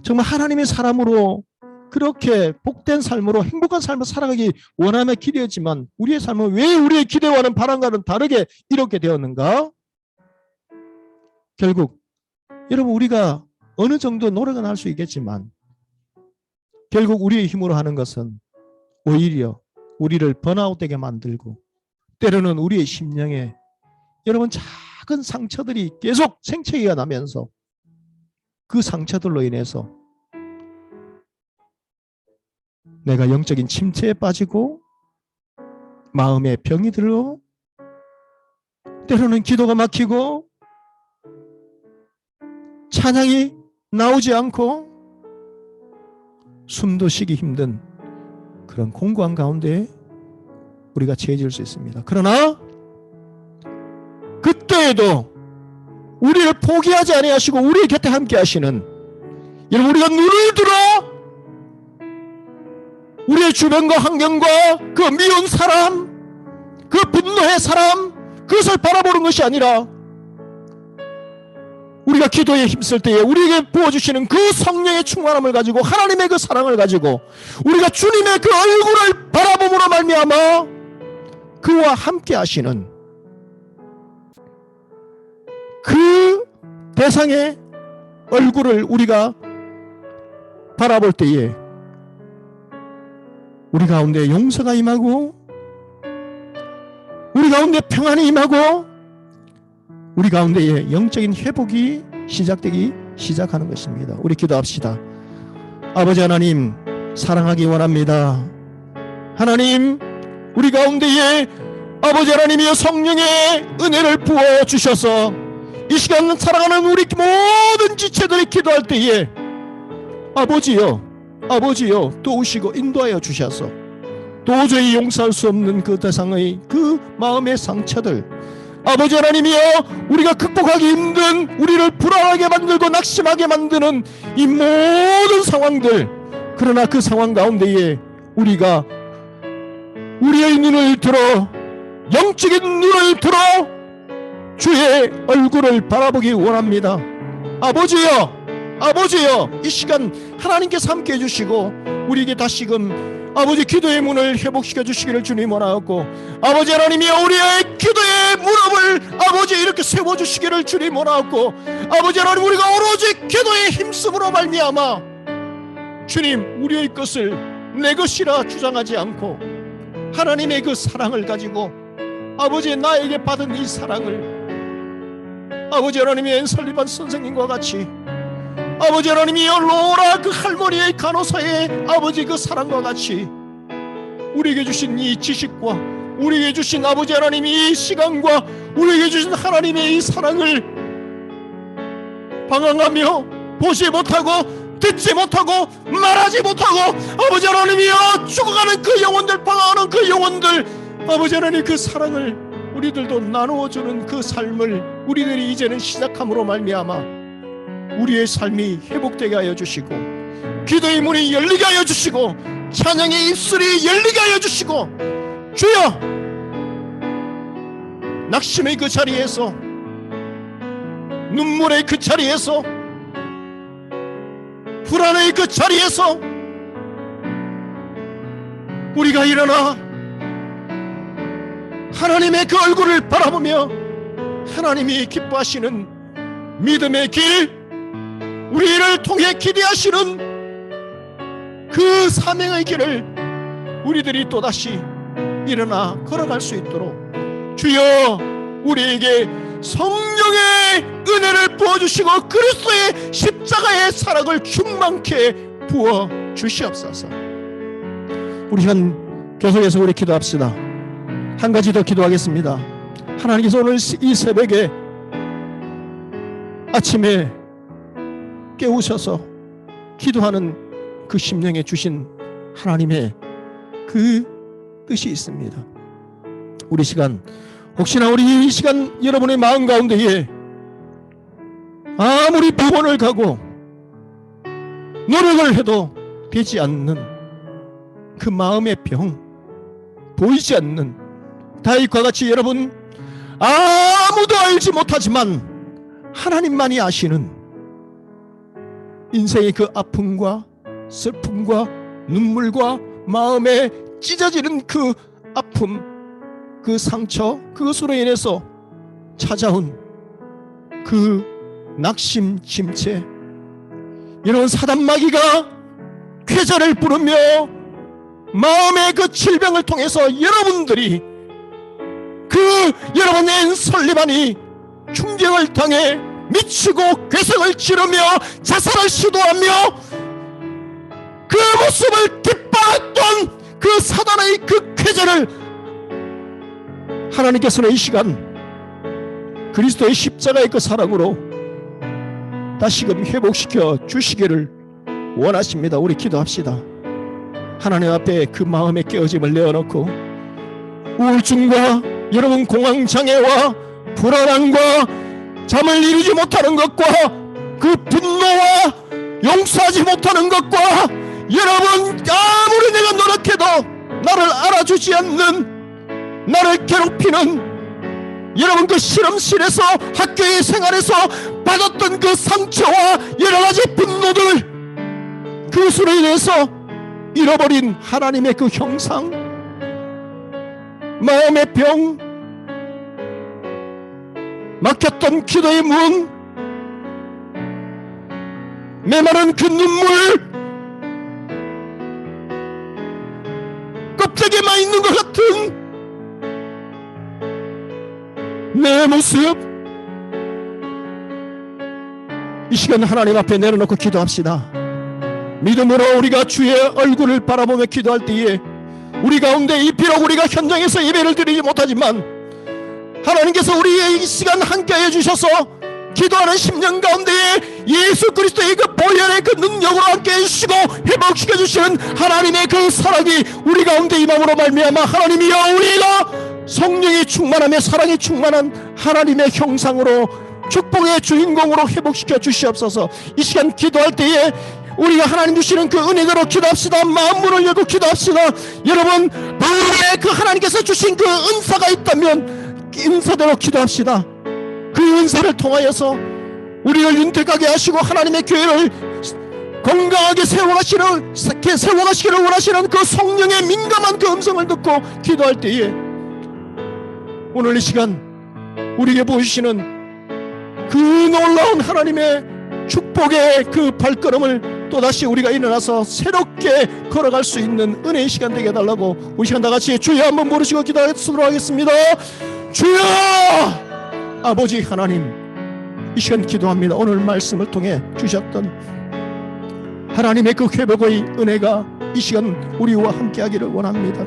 정말 하나님의 사람으로 그렇게 복된 삶으로 행복한 삶을 살아가기 원하며 기대했지만 우리의 삶은 왜 우리의 기대와는 바람과는 다르게 이렇게 되었는가? 결국 여러분 우리가 어느 정도 노력은 할 수 있겠지만 결국 우리의 힘으로 하는 것은 오히려 우리를 번아웃되게 만들고 때로는 우리의 심령에 여러분 작은 상처들이 계속 생채기가 나면서 그 상처들로 인해서 내가 영적인 침체에 빠지고 마음에 병이 들어 때로는 기도가 막히고 찬양이 나오지 않고 숨도 쉬기 힘든 그런 공고한 가운데 우리가 처해질 수 있습니다. 그러나 그때에도 우리를 포기하지 아니하시고 우리의 곁에 함께 하시는, 여러분 우리가 눈을 들어 우리의 주변과 환경과 그 미운 사람, 그 분노의 사람, 그것을 바라보는 것이 아니라 우리가 기도에 힘쓸 때에 우리에게 부어주시는 그 성령의 충만함을 가지고 하나님의 그 사랑을 가지고 우리가 주님의 그 얼굴을 바라봄으로 말미암아 그와 함께 하시는 그 대상의 얼굴을 우리가 바라볼 때에 우리 가운데 용서가 임하고 우리 가운데 평안이 임하고 우리 가운데에 영적인 회복이 시작하는 것입니다. 우리 기도합시다. 아버지 하나님, 사랑하기 원합니다. 하나님, 우리 가운데에 아버지 하나님이여 성령의 은혜를 부어 주셔서 이 시간 사랑하는 우리 모든 지체들이 기도할 때에 아버지여 도우시고 인도하여 주셔서 도저히 용서할 수 없는 그 대상의 그 마음의 상처들, 아버지 하나님이여 우리가 극복하기 힘든, 우리를 불안하게 만들고 낙심하게 만드는 이 모든 상황들, 그러나 그 상황 가운데에 우리가 우리의 눈을 들어, 영적인 눈을 들어 주의 얼굴을 바라보기 원합니다. 아버지여 이 시간 하나님께서 함께 해주시고 우리에게 다시금 아버지 기도의 문을 회복시켜 주시기를 주님 원하옵고, 아버지 하나님이여 우리의 기도의 무릎을 아버지 이렇게 세워주시기를 주님 원하옵고, 아버지 하나님 우리가 오로지 기도의 힘쓰므로 말미암아 주님 우리의 것을 내 것이라 주장하지 않고 하나님의 그 사랑을 가지고 아버지 나에게 받은 이 사랑을 아버지 하나님의 앤설리반 선생님과 같이 아버지 하나님이여 로라 그 할머니의 간호사의 아버지 그 사랑과 같이 우리에게 주신 이 지식과 우리에게 주신 아버지 하나님의 이 시간과 우리에게 주신 하나님의 이 사랑을 방황하며 보지 못하고 듣지 못하고 말하지 못하고 아버지 하나님이여 죽어가는 그 영혼들, 방황하는 그 영혼들, 아버지 하나님 그 사랑을 우리들도 나누어주는 그 삶을 우리들이 이제는 시작함으로 말미암아 우리의 삶이 회복되게 하여 주시고 기도의 문이 열리게 하여 주시고 찬양의 입술이 열리게 하여 주시고 주여 낙심의 그 자리에서 눈물의 그 자리에서 불안의 그 자리에서 우리가 일어나 하나님의 그 얼굴을 바라보며 하나님이 기뻐하시는 믿음의 길, 우리를 통해 기대하시는 그 사명의 길을 우리들이 또다시 일어나 걸어갈 수 있도록 주여 우리에게 성령의 은혜를 부어주시고 그리스도의 십자가의 사랑을 충만케 부어주시옵소서. 우리 계속해서 우리 기도합시다. 한 가지 더 기도하겠습니다. 하나님께서 오늘 이 새벽에 아침에 깨우셔서 기도하는 그 심령에 주신 하나님의 그 뜻이 있습니다. 우리 시간 혹시나 우리 이 시간 여러분의 마음 가운데에 아무리 병원을 가고 노력을 해도 되지 않는 그 마음의 병, 보이지 않는 다윗과 같이 여러분 아무도 알지 못하지만 하나님만이 아시는 인생의 그 아픔과 슬픔과 눈물과 마음에 찢어지는 그 아픔, 그 상처, 그것으로 인해서 찾아온 그 낙심, 침체, 이런 사단마귀가 쾌자를 부르며 마음의 그 질병을 통해서 여러분들이 그 여러분의 설리반이 충격을 당해 미치고 괴성을 지르며 자살을 시도하며 그 모습을 기뻐했던 그 사단의 그 쾌재를 하나님께서는 이 시간 그리스도의 십자가의 그 사랑으로 다시금 회복시켜 주시기를 원하십니다. 우리 기도합시다. 하나님 앞에 그 마음의 깨어짐을 내어놓고 우울증과 여러분 공황장애와 불안함과 잠을 이루지 못하는 것과 그 분노와 용서하지 못하는 것과 여러분 아무리 내가 노력해도 나를 알아주지 않는 나를 괴롭히는 여러분 그 실험실에서 학교의 생활에서 받았던 그 상처와 여러가지 분노들 그것으로 인해서 잃어버린 하나님의 그 형상 마음의 병 막혔던 기도의 문 메마른 그 눈물 껍데기만 있는 것 같은 내 모습 이 시간 하나님 앞에 내려놓고 기도합시다. 믿음으로 우리가 주의 얼굴을 바라보며 기도할 때에 우리 가운데 이 비록 우리가 현장에서 예배를 드리지 못하지만 하나님께서 우리의 이 시간 함께해 주셔서 기도하는 심령 가운데에 예수 그리스도의 그 보혈의 그 능력으로 함께해 주시고 회복시켜 주시는 하나님의 그 사랑이 우리 가운데 임함으로 말미암아 하나님이여 우리가 성령이 충만하며 사랑이 충만한 하나님의 형상으로 축복의 주인공으로 회복시켜 주시옵소서. 이 시간 기도할 때에 우리가 하나님 주시는 그 은혜대로 기도합시다. 마음 문을 열고 기도합시다. 여러분 마음에 그 하나님께서 주신 그 은사가 있다면 은사대로 기도합시다. 그 은사를 통하여서 우리를 윤택하게 하시고 하나님의 교회를 건강하게 세워가시기를 원하시는 그 성령의 민감한 그 음성을 듣고 기도할 때에 오늘 이 시간 우리에게 보여주시는 그 놀라운 하나님의 축복의 그 발걸음을 또다시 우리가 일어나서 새롭게 걸어갈 수 있는 은혜의 시간 되게 해달라고 우리 시간 다같이 주여 한번 부르시고 기도하도록 하겠습니다. 주여 아버지 하나님 이 시간 기도합니다. 오늘 말씀을 통해 주셨던 하나님의 그 회복의 은혜가 이 시간 우리와 함께 하기를 원합니다.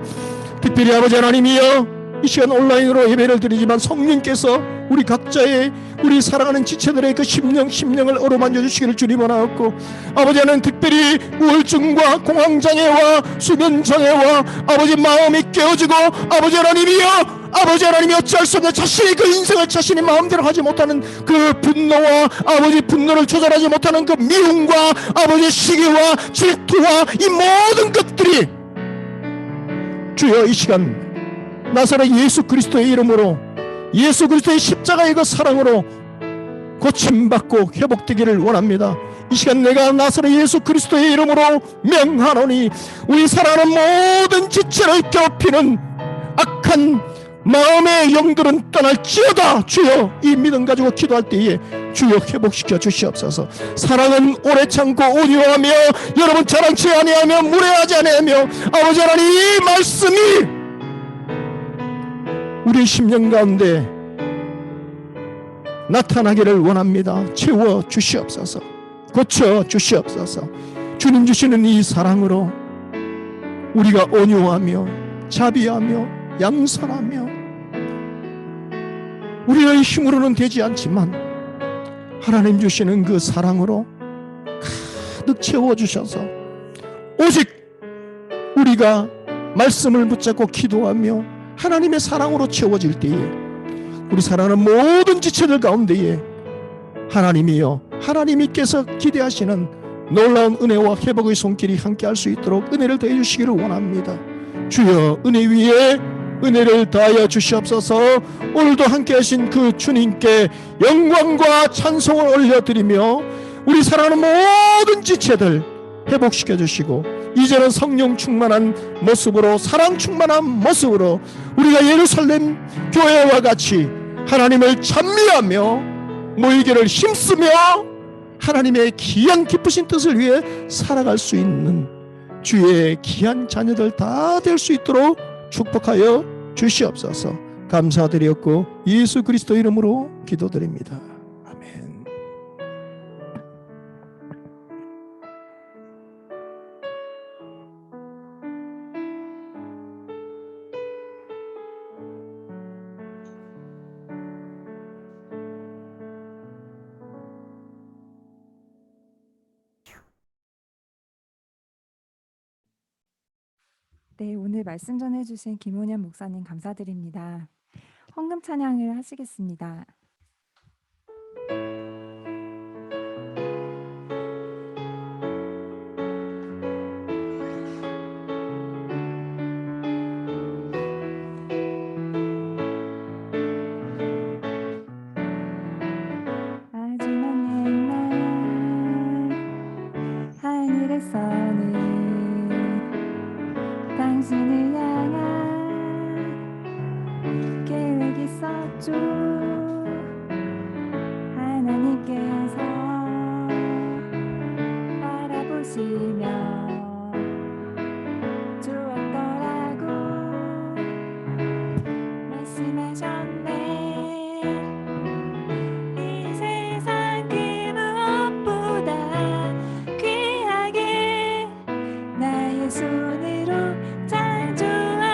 특별히 아버지 하나님이여 이 시간 온라인으로 예배를 드리지만 성령께서 우리 각자의 우리 사랑하는 지체들의 그 심령을 어루만져 주시기를 주님 원하옵고, 아버지 하나님 특별히 우울증과 공황장애와 수면장애와 아버지 마음이 깨어지고 아버지 하나님이여, 아버지 하나님이 어찌할 수 없는 자신의 그 인생을 자신이 마음대로 하지 못하는 그 분노와 아버지 분노를 조절하지 못하는 그 미움과 아버지 시기와 질투와 이 모든 것들이 주여 이 시간 나사렛 예수 그리스도의 이름으로, 예수 그리스도의 십자가의 그 사랑으로 고침받고 회복되기를 원합니다. 이 시간 내가 나사렛 예수 그리스도의 이름으로 명하노니 우리 사랑하는 모든 지체를 괴롭히는 악한 마음의 영들은 떠날지어다. 주여 이 믿음 가지고 기도할 때에 주여 회복시켜 주시옵소서. 사랑은 오래 참고 온유하며 여러분 자랑치 아니하며 무례하지 아니하며 아버지 하나님 이 말씀이 우리 심령 가운데 나타나기를 원합니다. 채워 주시옵소서. 고쳐 주시옵소서. 주님 주시는 이 사랑으로 우리가 온유하며 자비하며 양선하며 우리의 힘으로는 되지 않지만 하나님 주시는 그 사랑으로 가득 채워주셔서 오직 우리가 말씀을 붙잡고 기도하며 하나님의 사랑으로 채워질 때에 우리 사랑하는 모든 지체들 가운데에 하나님이여, 하나님께서 기대하시는 놀라운 은혜와 회복의 손길이 함께할 수 있도록 은혜를 더해 주시기를 원합니다. 주여 은혜 위에 은혜를 다하여 주시옵소서. 오늘도 함께하신 그 주님께 영광과 찬송을 올려드리며 우리 사랑하는 모든 지체들 회복시켜 주시고 이제는 성령 충만한 모습으로, 사랑 충만한 모습으로 우리가 예루살렘 교회와 같이 하나님을 찬미하며 모이기를 힘쓰며 하나님의 귀한 기쁘신 뜻을 위해 살아갈 수 있는 주의 귀한 자녀들 다 될 수 있도록 축복하여 주시옵소서. 감사드렸고 예수 그리스도 이름으로 기도드립니다. 아멘. 네, 오늘 말씀 전해주신 김훈현 목사님 감사드립니다. 헌금 찬양을 하시겠습니다. 아주만 옛날 하늘에서는 당신을 향한 계획이 있었죠. 하나님께서 바라보시며 주었더라고 말씀하셨네. 이 세상 그 무엇보다 귀하게 나의 손으로 창조하였노라.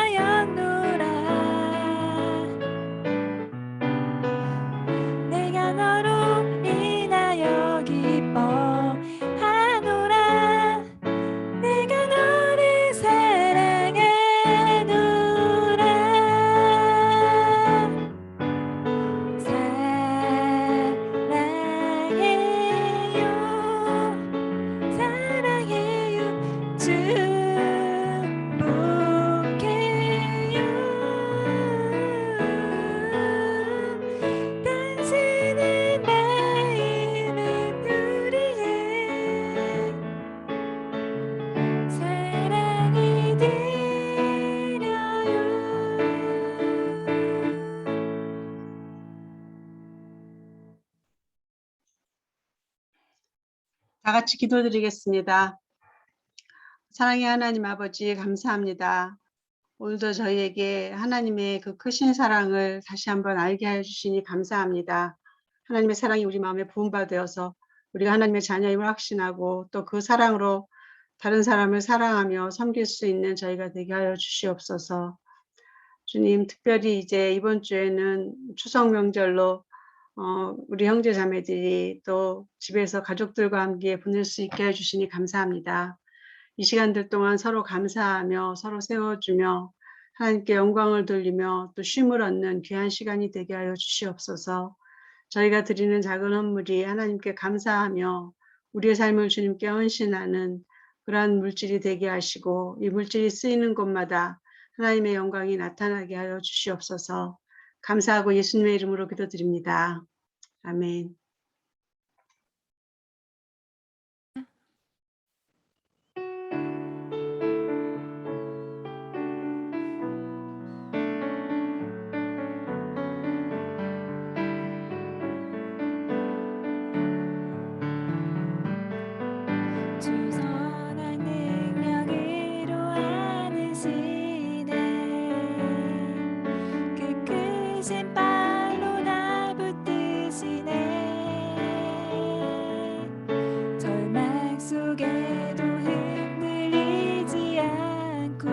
내가 너로 인하여 기뻐하노라. 내가 너를 사랑하노라. 사랑해요 사랑해요 축복해요. 당신의 마음은 우리의 사랑이 드려요. 다 같이 기도드리겠습니다. 사랑의 하나님 아버지 감사합니다. 오늘도 저희에게 하나님의 그 크신 사랑을 다시 한번 알게 해주시니 감사합니다. 하나님의 사랑이 우리 마음에 부음받아서 우리가 하나님의 자녀임을 확신하고 또 그 사랑으로 다른 사람을 사랑하며 섬길 수 있는 저희가 되게 하여 주시옵소서. 주님, 특별히 이제 이번 주에는 추석 명절로 우리 형제 자매들이 또 집에서 가족들과 함께 보낼 수 있게 해주시니 감사합니다. 이 시간들 동안 서로 감사하며 서로 세워주며 하나님께 영광을 돌리며 또 쉼을 얻는 귀한 시간이 되게 하여 주시옵소서. 저희가 드리는 작은 헌물이 하나님께 감사하며 우리의 삶을 주님께 헌신하는 그러한 물질이 되게 하시고 이 물질이 쓰이는 곳마다 하나님의 영광이 나타나게 하여 주시옵소서. 감사하고 예수님의 이름으로 기도드립니다. 아멘. 주 선한 능력으로 안으시네 그 크신 발로 나 붙드시네 절망 속에도 흔들리지 않고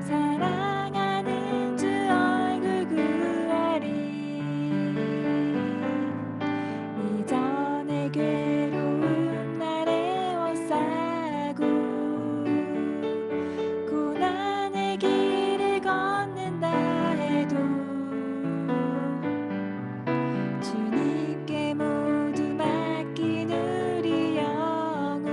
사랑하는 주 얼굴 구하리 이전의 괴로움 날 에워싸고 고난의 길을 걷는다 해도 주님께 모두 맡긴 우리 영혼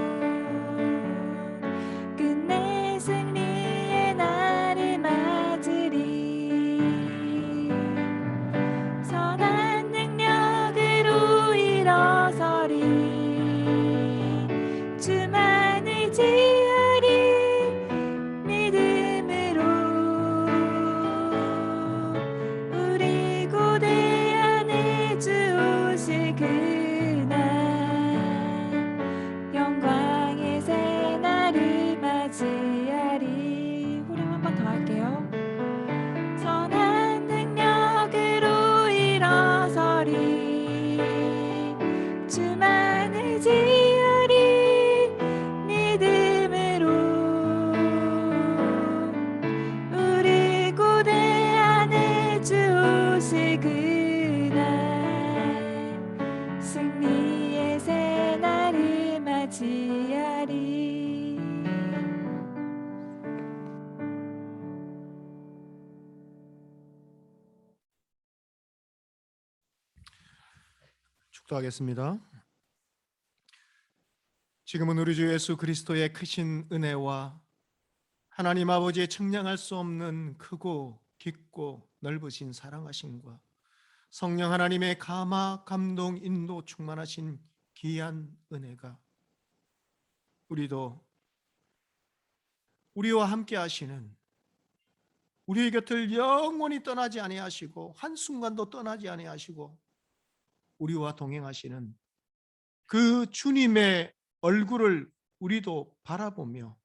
끝내 승리의 날을 맞으리 선한 능력으로 일어서리 주만을 지으리 믿음으로 우리 고대 안에 주 오실 그날 영광의 새 날을 맞이하리 후렴 한 번 더 할게요. 선한 능력으로 일어서리 주만을 지으리 믿음으로 우리 고대 안에 주 오실 그날 승리의 새 날을 맞이하리 축도하겠습니다. 지금은 우리 주 예수 그리스도의 크신 은혜와 하나님 아버지의 측량할 수 없는 크고 깊고 넓으신 사랑하심과 성령 하나님의 감화, 감동, 인도 충만하신 귀한 은혜가 우리도 우리와 함께 하시는 우리의 곁을 영원히 떠나지 아니하시고 한순간도 떠나지 아니하시고 우리와 동행하시는 그 주님의 얼굴을 우리도 바라보며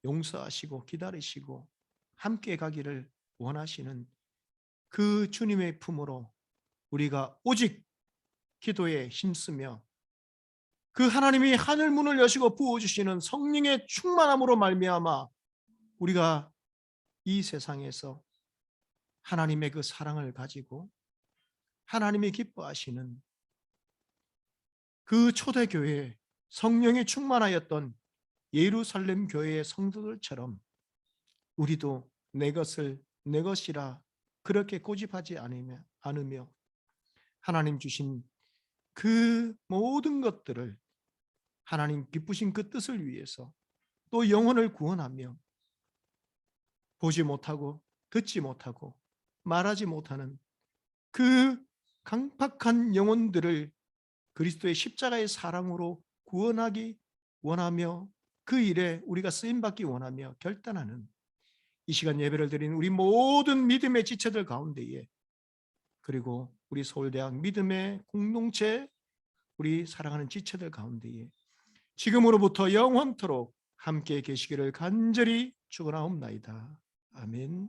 용서하시고 기다리시고 함께 가기를 원하시는 그 주님의 품으로 우리가 오직 기도에 힘쓰며 그 하나님이 하늘 문을 여시고 부어주시는 성령의 충만함으로 말미암아 우리가 이 세상에서 하나님의 그 사랑을 가지고 하나님이 기뻐하시는 그 초대교회 성령이 충만하였던 예루살렘 교회의 성도들처럼 우리도 내 것을 내 것이라 그렇게 고집하지 않으며 하나님 주신 그 모든 것들을 하나님 기쁘신 그 뜻을 위해서 또 영혼을 구원하며 보지 못하고 듣지 못하고 말하지 못하는 그 강팍한 영혼들을 그리스도의 십자가의 사랑으로 구원하기 원하며 그 일에 우리가 쓰임받기 원하며 결단하는 이 시간 예배를 드린 우리 모든 믿음의 지체들 가운데에 그리고 우리 서울대학 믿음의 공동체 우리 사랑하는 지체들 가운데에 지금으로부터 영원토록 함께 계시기를 간절히 축원하옵나이다. 아멘.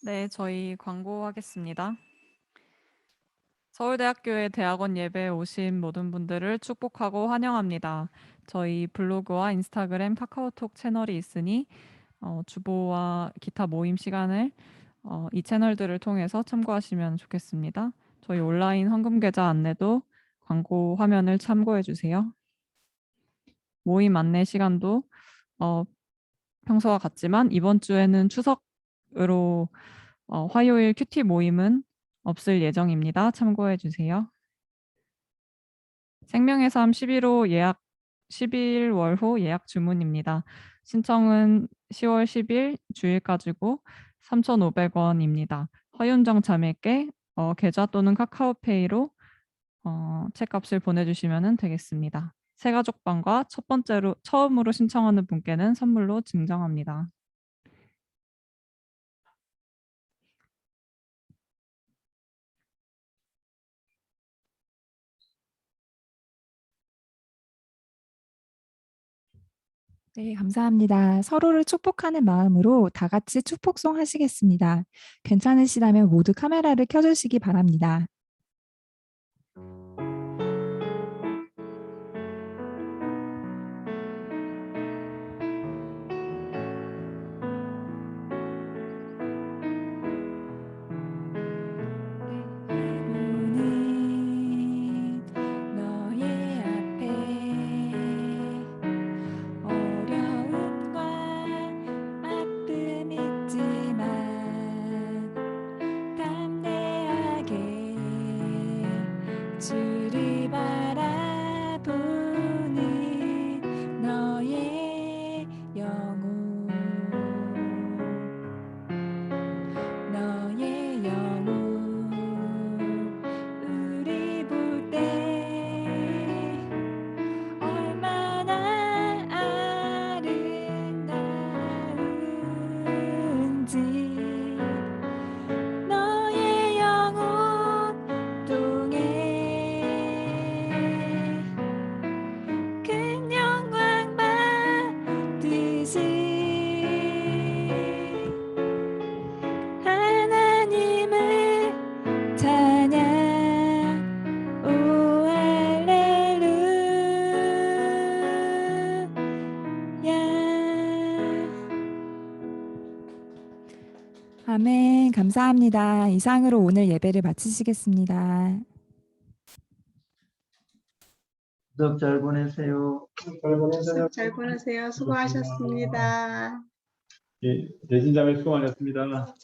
네, 저희 광고하겠습니다. 서울대학교의 대학원 예배에 오신 모든 분들을 축복하고 환영합니다. 저희 블로그와 인스타그램, 카카오톡 채널이 있으니 주보와 기타 모임 시간을 이 채널들을 통해서 참고하시면 좋겠습니다. 저희 온라인 헌금 계좌 안내도 광고 화면을 참고해 주세요. 모임 안내 시간도 평소와 같지만 이번 주에는 추석으로 화요일 큐티 모임은 없을 예정입니다. 참고해 주세요. 생명의 삶 11월 예약 주문입니다. 신청은 10월 10일 주일까지고 3,500원입니다. 허윤정 자매께 계좌 또는 카카오페이로 책값을 보내주시면 되겠습니다. 새가족방과 처음으로 신청하는 분께는 선물로 증정합니다. 네, 감사합니다. 서로를 축복하는 마음으로 다 같이 축복송 하시겠습니다. 괜찮으시다면 모두 카메라를 켜주시기 바랍니다. 오늘 너의 앞에 어려움과 아픔 있지만 담대하게 주를 바라보는 너의 영혼 너의 영혼 우리 볼 때 얼마나 아름다운지 너의 영혼 통해 큰 영광 받듯이 하나님을 찬양 오 할렐루야 아멘. 감사합니다. 이상으로 오늘 예배를 마치시겠습니다. 추석 잘 보내세요. 추석 잘 보내세요. 수고하셨습니다. 예, 대신자매 수고 많으셨습니다.